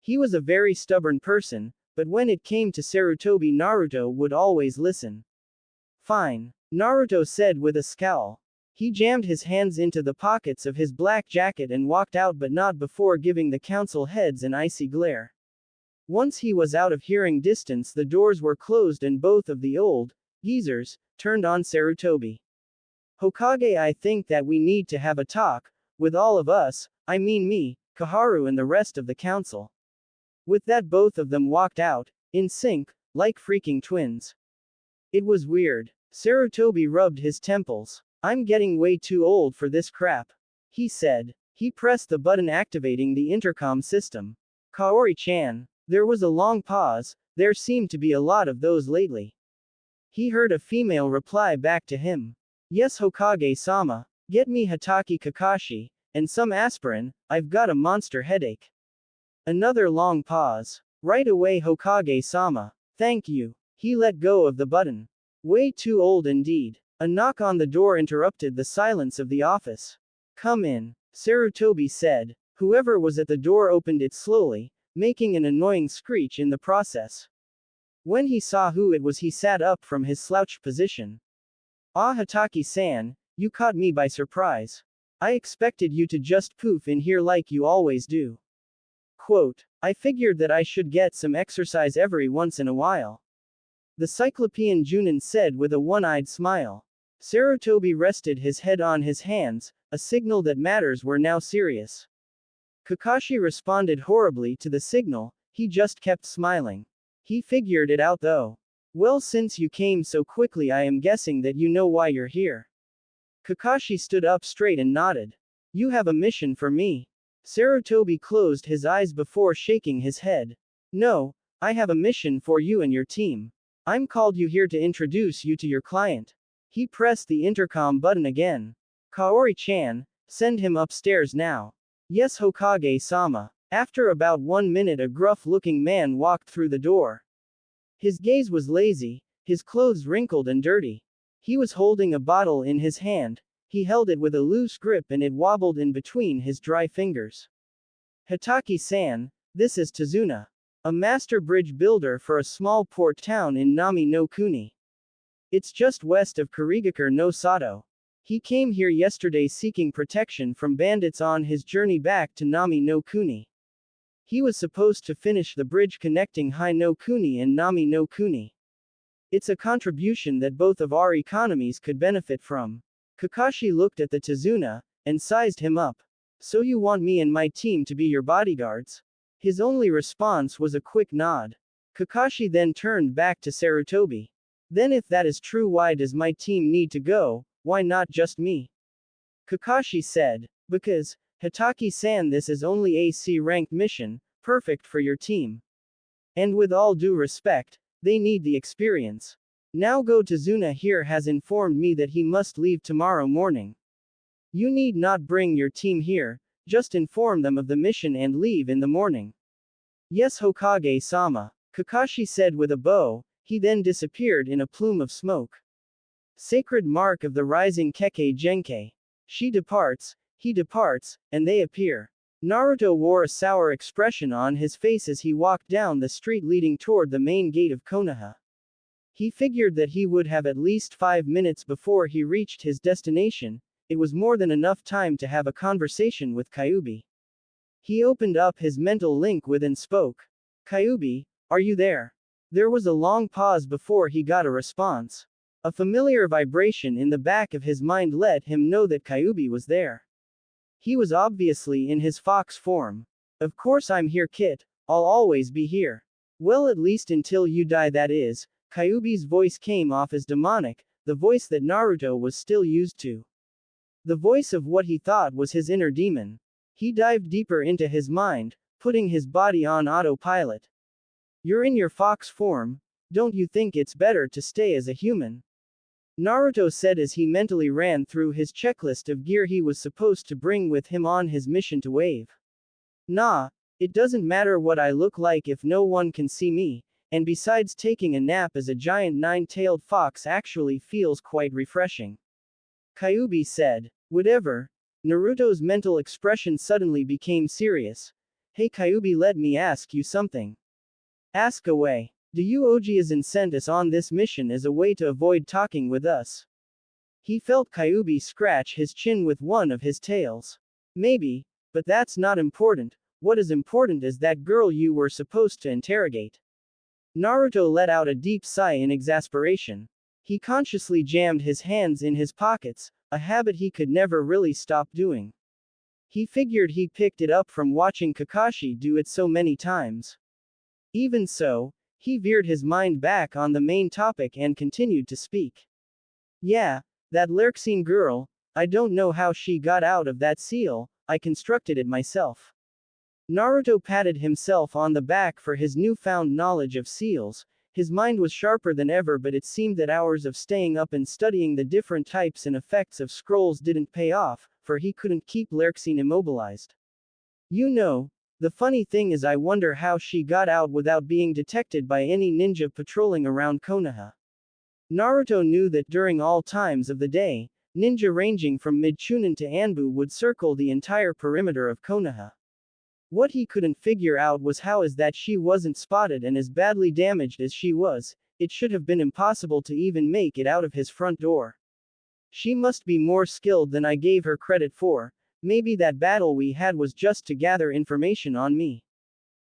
He was a very stubborn person, but when it came to Sarutobi, Naruto would always listen. Fine, Naruto said with a scowl. He jammed his hands into the pockets of his black jacket and walked out, but not before giving the council heads an icy glare. Once he was out of hearing distance, the doors were closed and both of the old geezers turned on Sarutobi. Hokage, I think that we need to have a talk, with all of us, I mean me, Koharu and the rest of the council. With that, both of them walked out, in sync, like freaking twins. It was weird. Sarutobi rubbed his temples. I'm getting way too old for this crap, he said. He pressed the button activating the intercom system. Kaori-chan. There was a long pause, there seemed to be a lot of those lately. He heard a female reply back to him. Yes, Hokage-sama. Get me Hatake Kakashi, and some aspirin, I've got a monster headache. Another long pause. Right away, Hokage-sama. Thank you. He let go of the button. Way too old indeed. A knock on the door interrupted the silence of the office. Come in, Sarutobi said. Whoever was at the door opened it slowly, making an annoying screech in the process. When he saw who it was, he sat up from his slouched position. Ah, Hatake-san, you caught me by surprise. I expected you to just poof in here like you always do. Quote, I figured that I should get some exercise every once in a while. The Cyclopean Junin said with a one-eyed smile. Sarutobi rested his head on his hands, a signal that matters were now serious. Kakashi responded horribly to the signal, he just kept smiling. He figured it out though. Well, since you came so quickly, I am guessing that you know why you're here. Kakashi stood up straight and nodded. You have a mission for me. Sarutobi closed his eyes before shaking his head. No, I have a mission for you and your team. I'm called you here to introduce you to your client. He pressed the intercom button again. Kaori-chan, send him upstairs now. Yes, Hokage-sama. After about 1 minute, a gruff-looking man walked through the door. His gaze was lazy, his clothes wrinkled and dirty. He was holding a bottle in his hand. He held it with a loose grip and it wobbled in between his dry fingers. Hatake-san, This is Tazuna, a master bridge builder for a small port town in Nami no Kuni. It's just west of Kurigakure no Sato. He came here yesterday seeking protection from bandits on his journey back to Nami no Kuni. He was supposed to finish the bridge connecting Hai no Kuni and Nami no Kuni. It's a contribution that both of our economies could benefit from. Kakashi looked at the Tazuna, and sized him up. So you want me and my team to be your bodyguards? His only response was a quick nod. Kakashi then turned back to Sarutobi. Then if that is true, why does my team need to go? Why not just me? Kakashi said, because, Hitaki-san, this is only a C-ranked mission, perfect for your team. And with all due respect, they need the experience. Now Go Tazuna here has informed me that he must leave tomorrow morning. You need not bring your team here, just inform them of the mission and leave in the morning. Yes, Hokage-sama, Kakashi said with a bow. He then disappeared in a plume of smoke. Sacred mark of the rising Kekkei Genkai. She departs, he departs, and they appear. Naruto wore a sour expression on his face as he walked down the street leading toward the main gate of Konoha. He figured that he would have at least 5 minutes before he reached his destination. It was more than enough time to have a conversation with Kyuubi. He opened up his mental link with and spoke. Kyuubi, are you there? There was a long pause before he got a response. A familiar vibration in the back of his mind let him know that Kyuubi was there. He was obviously in his fox form. Of course I'm here, Kit. I'll always be here. Well, at least until you die, that is. Kyuubi's voice came off as demonic, the voice that Naruto was still used to. The voice of what he thought was his inner demon. He dived deeper into his mind, putting his body on autopilot. You're in your fox form, don't you think it's better to stay as a human? Naruto said as he mentally ran through his checklist of gear he was supposed to bring with him on his mission to Wave. Nah, it doesn't matter what I look like if no one can see me, and besides, taking a nap as a giant nine-tailed fox actually feels quite refreshing. Kyuubi said. Whatever. Naruto's mental expression suddenly became serious. Hey Kyuubi, let me ask you something. Ask away. Do you Ojiazan sent us on this mission as a way to avoid talking with us? He felt Kyuubi scratch his chin with one of his tails. Maybe, but that's not important. What is important is that girl you were supposed to interrogate. Naruto let out a deep sigh in exasperation. He consciously jammed his hands in his pockets, a habit he could never really stop doing. He figured he picked it up from watching Kakashi do it so many times. Even so, he veered his mind back on the main topic and continued to speak. Yeah, that Lurksine girl, I don't know how she got out of that seal, I constructed it myself. Naruto patted himself on the back for his newfound knowledge of seals. His mind was sharper than ever, but it seemed that hours of staying up and studying the different types and effects of scrolls didn't pay off, for he couldn't keep Lurksine immobilized. You know, the funny thing is I wonder how she got out without being detected by any ninja patrolling around Konoha. Naruto knew that during all times of the day, ninja ranging from Mid-Chunin to Anbu would circle the entire perimeter of Konoha. What he couldn't figure out was how is that she wasn't spotted, and as badly damaged as she was, it should have been impossible to even make it out of his front door. She must be more skilled than I gave her credit for. Maybe that battle we had was just to gather information on me.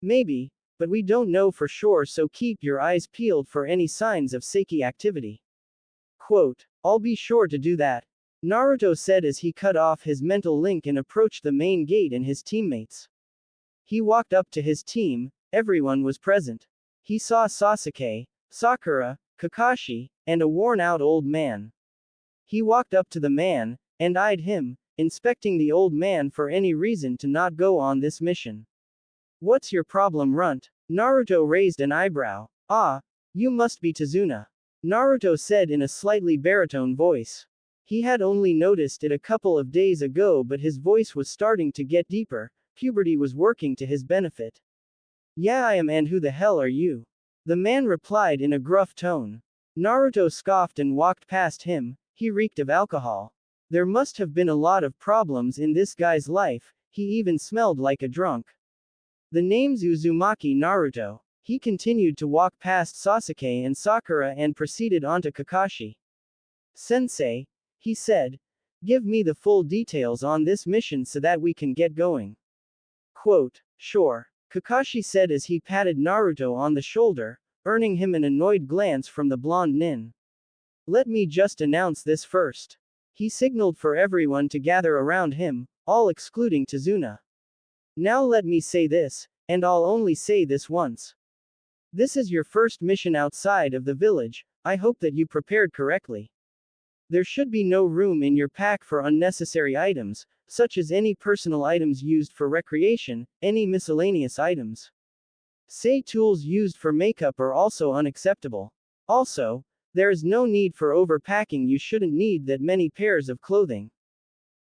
Maybe, but we don't know for sure, so keep your eyes peeled for any signs of Seiki activity. Quote, I'll be sure to do that, Naruto said as he cut off his mental link and approached the main gate and his teammates. He walked up to his team, everyone was present. He saw Sasuke, Sakura, Kakashi, and a worn-out old man. He walked up to the man, and eyed him, inspecting the old man for any reason to not go on this mission. What's your problem, Runt? Naruto raised an eyebrow. Ah, you must be Tazuna, Naruto said in a slightly baritone voice. He had only noticed it a couple of days ago, but his voice was starting to get deeper. Puberty was working to his benefit. Yeah, I am, and who the hell are you? The man replied in a gruff tone. Naruto scoffed and walked past him. He reeked of alcohol. There must have been a lot of problems in this guy's life, he even smelled like a drunk. The name's Uzumaki Naruto. He continued to walk past Sasuke and Sakura and proceeded onto Kakashi. Sensei, he said, give me the full details on this mission so that we can get going. Quote, sure, Kakashi said as he patted Naruto on the shoulder, earning him an annoyed glance from the blonde nin. Let me just announce this first. He signaled for everyone to gather around him, all excluding Tazuna. Now let me say this, and I'll only say this once. This is your first mission outside of the village, I hope that you prepared correctly. There should be no room in your pack for unnecessary items, such as any personal items used for recreation, any miscellaneous items. Say tools used for makeup are also unacceptable. Also, there is no need for overpacking. You shouldn't need that many pairs of clothing.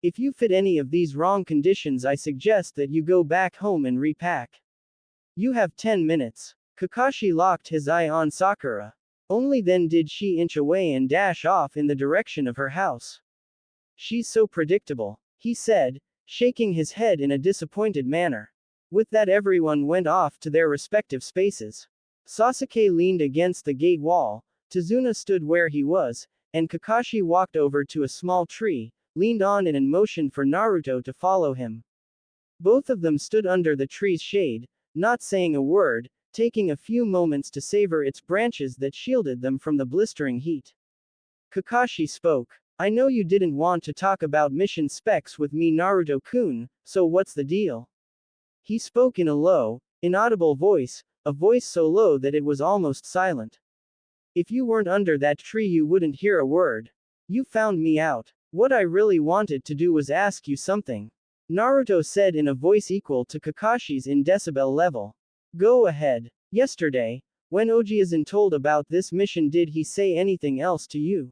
If you fit any of these wrong conditions, I suggest that you go back home and repack. You have 10 minutes. Kakashi locked his eye on Sakura. Only then did she inch away and dash off in the direction of her house. She's so predictable, he said, shaking his head in a disappointed manner. With that, everyone went off to their respective spaces. Sasuke leaned against the gate wall, Tazuna stood where he was, and Kakashi walked over to a small tree, leaned on it and motioned for Naruto to follow him. Both of them stood under the tree's shade, not saying a word, taking a few moments to savor its branches that shielded them from the blistering heat. Kakashi spoke. I know you didn't want to talk about mission specs with me, Naruto-kun, so what's the deal? He spoke in a low, inaudible voice, a voice so low that it was almost silent. If you weren't under that tree you wouldn't hear a word. You found me out. What I really wanted to do was ask you something. Naruto said in a voice equal to Kakashi's in decibel level. Go ahead. Yesterday, when Ojiazan told about this mission, did he say anything else to you?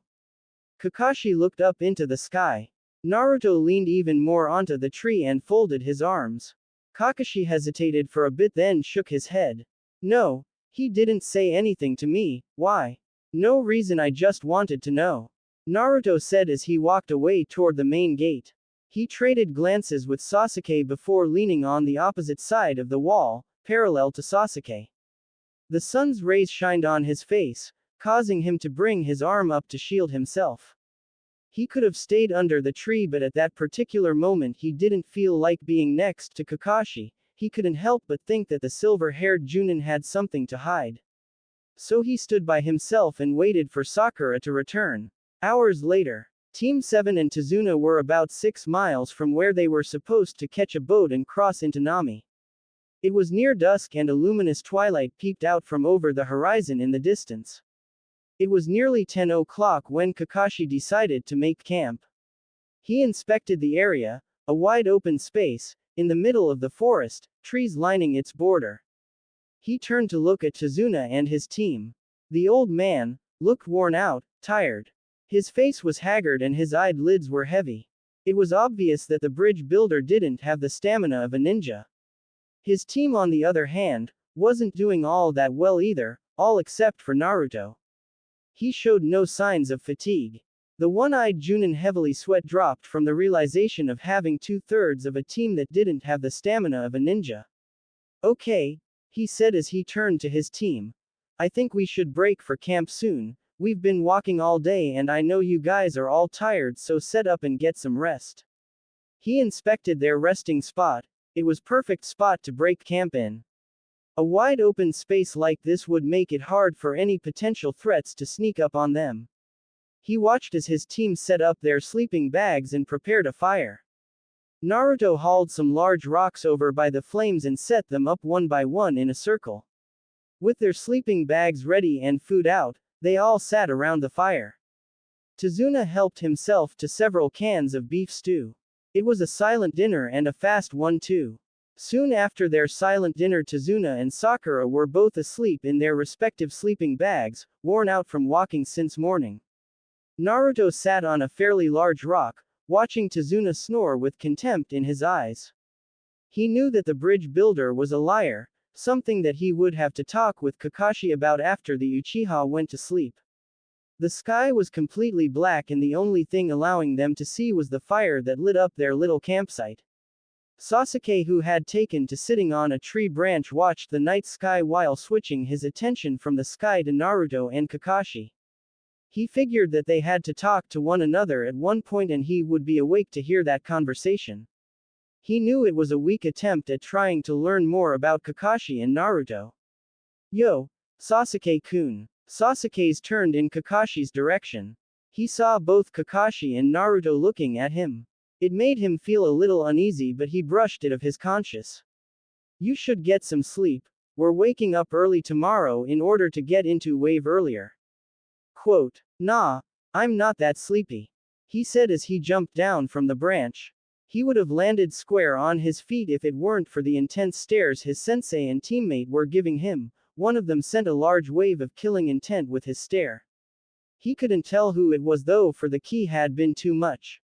Kakashi looked up into the sky. Naruto leaned even more onto the tree and folded his arms. Kakashi hesitated for a bit then shook his head. No, he didn't say anything to me. Why? No reason, I just wanted to know. Naruto said as he walked away toward the main gate. He traded glances with Sasuke before leaning on the opposite side of the wall, parallel to Sasuke. The sun's rays shined on his face, causing him to bring his arm up to shield himself. He could have stayed under the tree, but at that particular moment he didn't feel like being next to Kakashi. He couldn't help but think that the silver-haired Junin had something to hide. So he stood by himself and waited for Sakura to return. Hours later, Team 7 and Tazuna were about 6 miles from where they were supposed to catch a boat and cross into Nami. It was near dusk and a luminous twilight peeped out from over the horizon in the distance. It was nearly 10 o'clock when Kakashi decided to make camp. He inspected the area, a wide open space, in the middle of the forest, trees lining its border. He turned to look at Tazuna and his team. The old man looked worn out, tired. His face was haggard and his eyelids were heavy. It was obvious that the bridge builder didn't have the stamina of a ninja. His team, on the other hand, wasn't doing all that well either, all except for Naruto. He showed no signs of fatigue. The one-eyed Junin heavily sweat dropped from the realization of having 2/3 of a team that didn't have the stamina of a ninja. Okay, he said as he turned to his team. I think we should break for camp soon. We've been walking all day and I know you guys are all tired, so set up and get some rest. He inspected their resting spot. It was perfect spot to break camp in. A wide open space like this would make it hard for any potential threats to sneak up on them. He watched as his team set up their sleeping bags and prepared a fire. Naruto hauled some large rocks over by the flames and set them up one by one in a circle. With their sleeping bags ready and food out, they all sat around the fire. Tazuna helped himself to several cans of beef stew. It was a silent dinner and a fast one too. Soon after their silent dinner, Tazuna and Sakura were both asleep in their respective sleeping bags, worn out from walking since morning. Naruto sat on a fairly large rock, watching Tazuna snore with contempt in his eyes. He knew that the bridge builder was a liar, something that he would have to talk with Kakashi about after the Uchiha went to sleep. The sky was completely black and the only thing allowing them to see was the fire that lit up their little campsite. Sasuke, who had taken to sitting on a tree branch, watched the night sky while switching his attention from the sky to Naruto and Kakashi. He figured that they had to talk to one another at one point and he would be awake to hear that conversation. He knew it was a weak attempt at trying to learn more about Kakashi and Naruto. Yo, Sasuke-kun. Sasuke's turned in Kakashi's direction. He saw both Kakashi and Naruto looking at him. It made him feel a little uneasy, but he brushed it off his conscience. You should get some sleep. We're waking up early tomorrow in order to get into wave earlier. Quote, nah, I'm not that sleepy, he said as he jumped down from the branch. He would have landed square on his feet if it weren't for the intense stares his sensei and teammate were giving him. One of them sent a large wave of killing intent with his stare. He couldn't tell who it was though, for the key had been too much.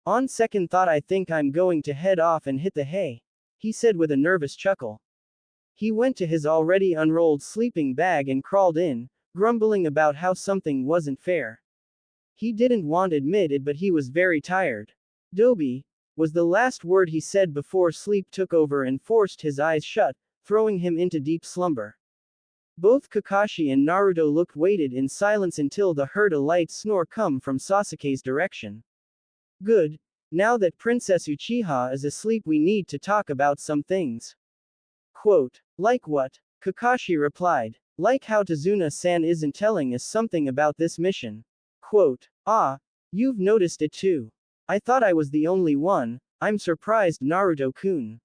On second thought, I think I'm going to head off and hit the hay, he said with a nervous chuckle. He went to his already unrolled sleeping bag and crawled in, grumbling about how something wasn't fair. He didn't want to admit it, but he was very tired. Doby, was the last word he said before sleep took over and forced his eyes shut, throwing him into deep slumber. Both Kakashi and Naruto looked waited in silence until they heard a light snore come from Sasuke's direction. Good. Now that Princess Uchiha is asleep, we need to talk about some things. Quote, like what? Kakashi replied. Like how Tazuna-san isn't telling us something about this mission. Quote, ah, you've noticed it too. I thought I was the only one. I'm surprised, Naruto-kun.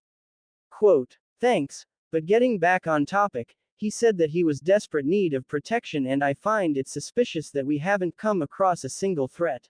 Quote, thanks, but getting back on topic, he said that he was desperate need of protection and I find it suspicious that we haven't come across a single threat.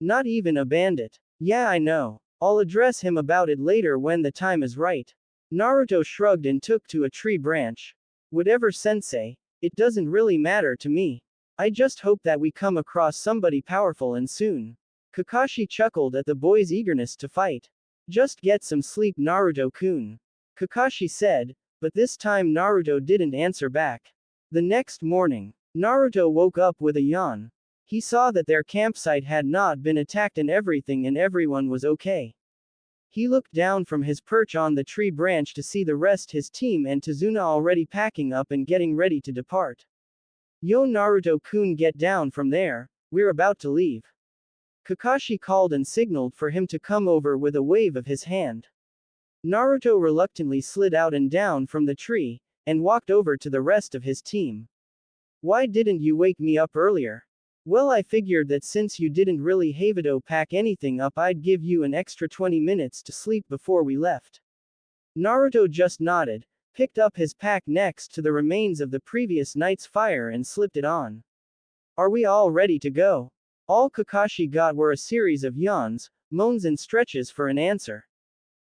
Not even a bandit. Yeah, I know. I'll address him about it later when the time is right. Naruto shrugged and took to a tree branch. Whatever, sensei, it doesn't really matter to me. I just hope that we come across somebody powerful and soon. Kakashi chuckled at the boy's eagerness to fight. Just get some sleep, Naruto-kun, Kakashi said, but this time Naruto didn't answer back. The next morning, Naruto woke up with a yawn. He saw that their campsite had not been attacked and everyone was okay. He looked down from his perch on the tree branch to see the rest his team and Tazuna already packing up and getting ready to depart. Yo, Naruto-kun, get down from there, we're about to leave. Kakashi called and signaled for him to come over with a wave of his hand. Naruto reluctantly slid out and down from the tree, and walked over to the rest of his team. Why didn't you wake me up earlier? Well, I figured that since you didn't really have to pack anything up, I'd give you an extra 20 minutes to sleep before we left. Naruto just nodded, picked up his pack next to the remains of the previous night's fire and slipped it on. Are we all ready to go? All Kakashi got were a series of yawns, moans and stretches for an answer.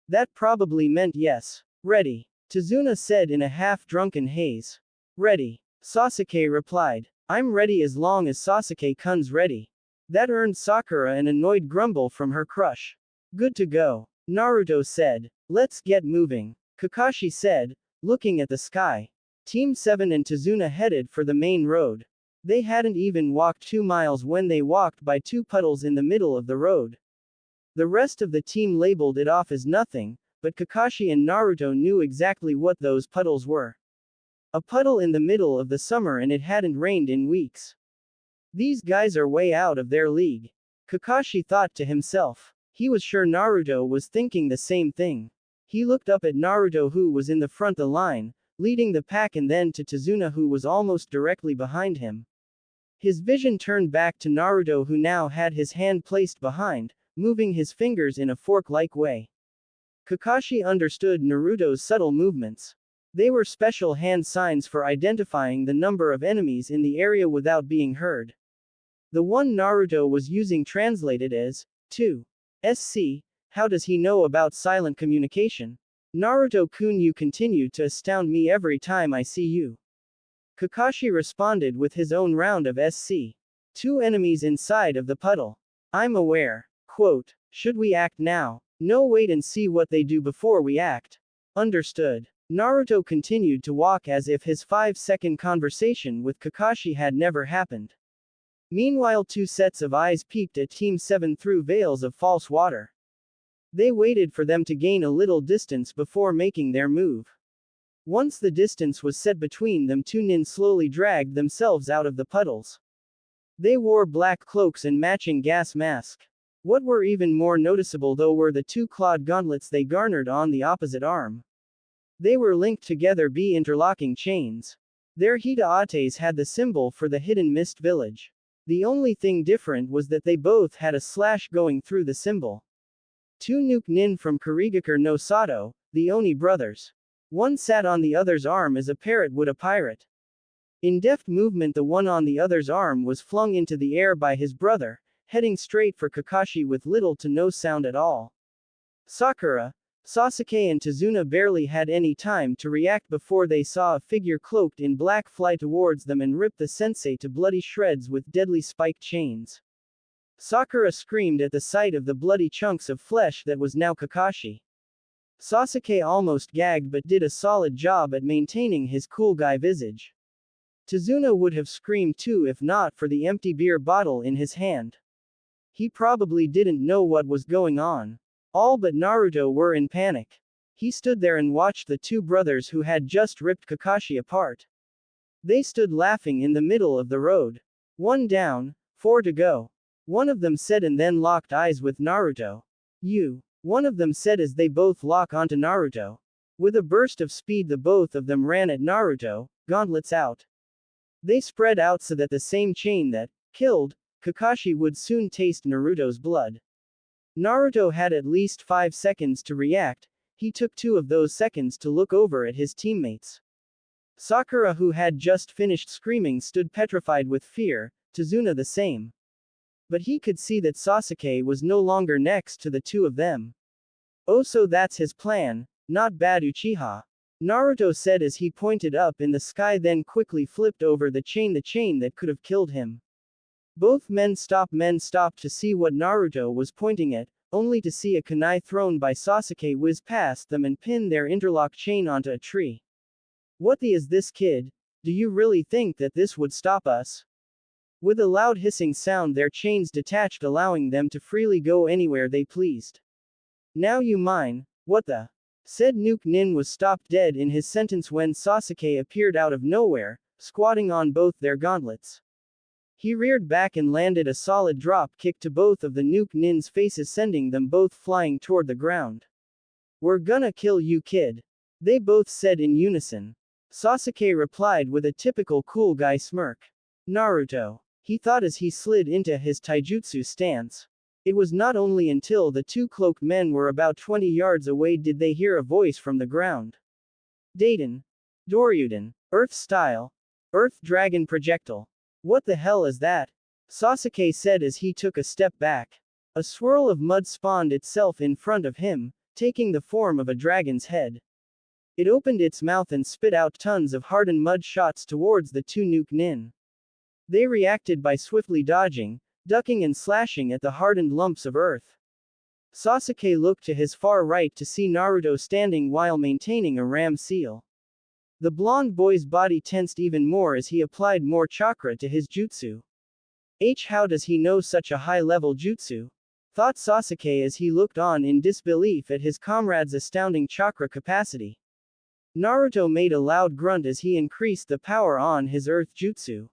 That probably meant yes. Ready, Tazuna said in a half-drunken haze. Ready, Sasuke replied. I'm ready as long as Sasuke-kun's ready. That earned Sakura an annoyed grumble from her crush. Good to go, Naruto said. Let's get moving, Kakashi said, looking at the sky. Team 7 and Tazuna headed for the main road. They hadn't even walked 2 miles when they walked by 2 puddles in the middle of the road. The rest of the team labeled it off as nothing, but Kakashi and Naruto knew exactly what those puddles were. A puddle in the middle of the summer and it hadn't rained in weeks. These guys are way out of their league, Kakashi thought to himself. He was sure Naruto was thinking the same thing. He looked up at Naruto, who was in the front of the line, leading the pack, and then to Tazuna, who was almost directly behind him. His vision turned back to Naruto, who now had his hand placed behind, moving his fingers in a fork-like way. Kakashi understood Naruto's subtle movements. They were special hand signs for identifying the number of enemies in the area without being heard. The one Naruto was using translated as 2. SC. How does he know about silent communication? Naruto-kun, you continue to astound me every time I see you. Kakashi responded with his own round of SC. 2 enemies inside of the puddle. I'm aware. Quote, should we act now? No, wait and see what they do before we act. Understood. Naruto continued to walk as if his 5-second conversation with Kakashi had never happened. Meanwhile, 2 sets of eyes peeped at Team 7 through veils of false water. They waited for them to gain a little distance before making their move. Once the distance was set between them, two nin slowly dragged themselves out of the puddles. They wore black cloaks and matching gas mask. What were even more noticeable though were the two clawed gauntlets they garnered on the opposite arm. They were linked together by interlocking chains. Their hitaates had the symbol for the hidden mist village. The only thing different was that they both had a slash going through the symbol. Two nuke nin from Kurigakure no Sato, the Oni brothers. One sat on the other's arm as a parrot would a pirate. In deft movement, the one on the other's arm was flung into the air by his brother, heading straight for Kakashi with little to no sound at all. Sakura, Sasuke and Tazuna barely had any time to react before they saw a figure cloaked in black fly towards them and rip the sensei to bloody shreds with deadly spiked chains. Sakura screamed at the sight of the bloody chunks of flesh that was now Kakashi. Sasuke almost gagged but did a solid job at maintaining his cool guy visage. Tazuna would have screamed too if not for the empty beer bottle in his hand. He probably didn't know what was going on. All but Naruto were in panic. He stood there and watched the two brothers who had just ripped Kakashi apart. They stood laughing in the middle of the road. One down, 4 to go. One of them said and then locked eyes with Naruto. You. One of them said as they both lock onto Naruto. With a burst of speed the both of them ran at Naruto, gauntlets out. They spread out so that the same chain that killed Kakashi would soon taste Naruto's blood. Naruto had at least 5 seconds to react. He took 2 of those seconds to look over at his teammates. Sakura, who had just finished screaming, stood petrified with fear, Tazuna the same. But he could see that Sasuke was no longer next to the two of them. Oh, so that's his plan, not bad Uchiha. Naruto said as he pointed up in the sky, then quickly flipped over the chain that could have killed him. Both men stopped to see what Naruto was pointing at, only to see a kunai thrown by Sasuke whiz past them and pin their interlock chain onto a tree. What the is this, kid? Do you really think that this would stop us? With a loud hissing sound their chains detached, allowing them to freely go anywhere they pleased. Now you mine, what the? Said Nuke Nin was stopped dead in his sentence when Sasuke appeared out of nowhere, squatting on both their gauntlets. He reared back and landed a solid drop kick to both of the Nuke Nin's faces, sending them both flying toward the ground. We're gonna kill you, kid. They both said in unison. Sasuke replied with a typical cool guy smirk. Naruto, he thought as he slid into his taijutsu stance. It was not only until the two cloaked men were about 20 yards away did they hear a voice from the ground. Daiden. Doryuden. Earth style. Earth dragon projectile. What the hell is that? Sasuke said as he took a step back. A swirl of mud spawned itself in front of him, taking the form of a dragon's head. It opened its mouth and spit out tons of hardened mud shots towards the two Nuke Nin. They reacted by swiftly dodging, ducking and slashing at the hardened lumps of earth. Sasuke looked to his far right to see Naruto standing while maintaining a ram seal. The blonde boy's body tensed even more as he applied more chakra to his jutsu. How does he know such a high-level jutsu? Thought Sasuke as he looked on in disbelief at his comrade's astounding chakra capacity. Naruto made a loud grunt as he increased the power on his earth jutsu.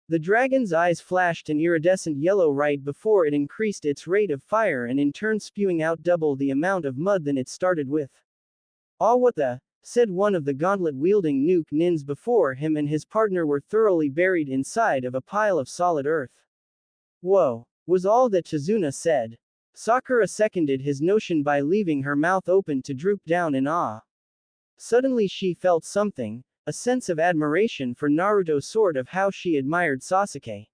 The dragon's eyes flashed an iridescent yellow right before it increased its rate of fire and in turn spewing out double the amount of mud than it started with. "Ah, what the?" said one of the gauntlet-wielding Nuke Nins before him and his partner were thoroughly buried inside of a pile of solid earth. "Whoa," was all that Tazuna said. Sakura seconded his notion by leaving her mouth open to droop down in awe. Suddenly she felt something, a sense of admiration for Naruto, sort of how she admired Sasuke.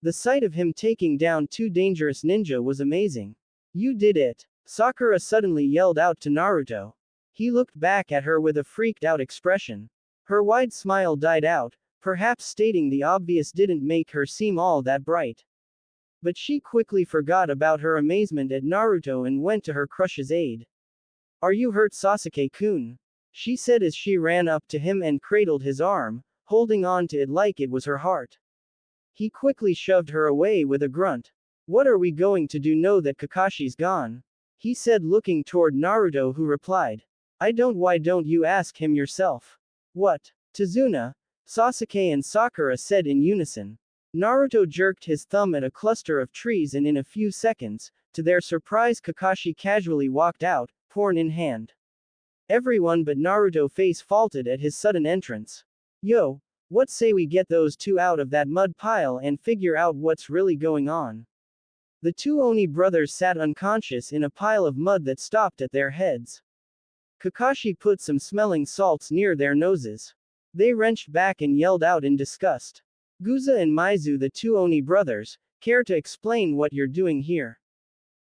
The sight of him taking down two dangerous ninja was amazing. "You did it!" Sakura suddenly yelled out to Naruto. He looked back at her with a freaked-out expression. Her wide smile died out, perhaps stating the obvious didn't make her seem all that bright. But she quickly forgot about her amazement at Naruto and went to her crush's aid. "Are you hurt, Sasuke-kun?" she said as she ran up to him and cradled his arm, holding on to it like it was her heart. He quickly shoved her away with a grunt. "What are we going to do now that Kakashi's gone?" he said, looking toward Naruto, who replied, I don't. Why don't you ask him yourself? What? Tazuna, Sasuke and Sakura said in unison. Naruto jerked his thumb at a cluster of trees, and in a few seconds, to their surprise, Kakashi casually walked out, horn in hand. Everyone but Naruto face faulted at his sudden entrance. Yo, what say we get those two out of that mud pile and figure out what's really going on? The two Oni brothers sat unconscious in a pile of mud that stopped at their heads. Kakashi put some smelling salts near their noses. They wrenched back and yelled out in disgust. Guza and Maizu, the two Oni brothers, care to explain what you're doing here?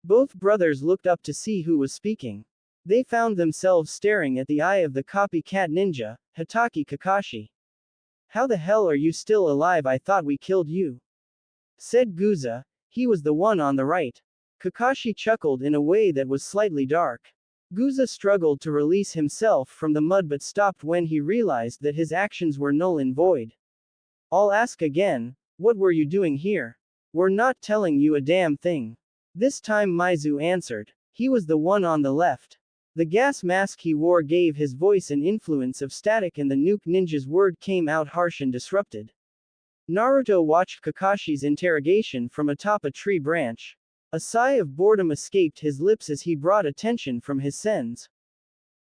Both brothers looked up to see who was speaking. They found themselves staring at the eye of the copycat ninja, Hatake Kakashi. How the hell are you still alive? I thought we killed you, said Guza. He was the one on the right. Kakashi chuckled in a way that was slightly dark. Guza struggled to release himself from the mud but stopped when he realized that his actions were null and void. I'll ask again, what were you doing here? We're not telling you a damn thing. This time Maizu answered. He was the one on the left. The gas mask he wore gave his voice an influence of static, and the nuke ninja's word came out harsh and disrupted. Naruto watched Kakashi's interrogation from atop a tree branch. A sigh of boredom escaped his lips as he brought attention from his sens.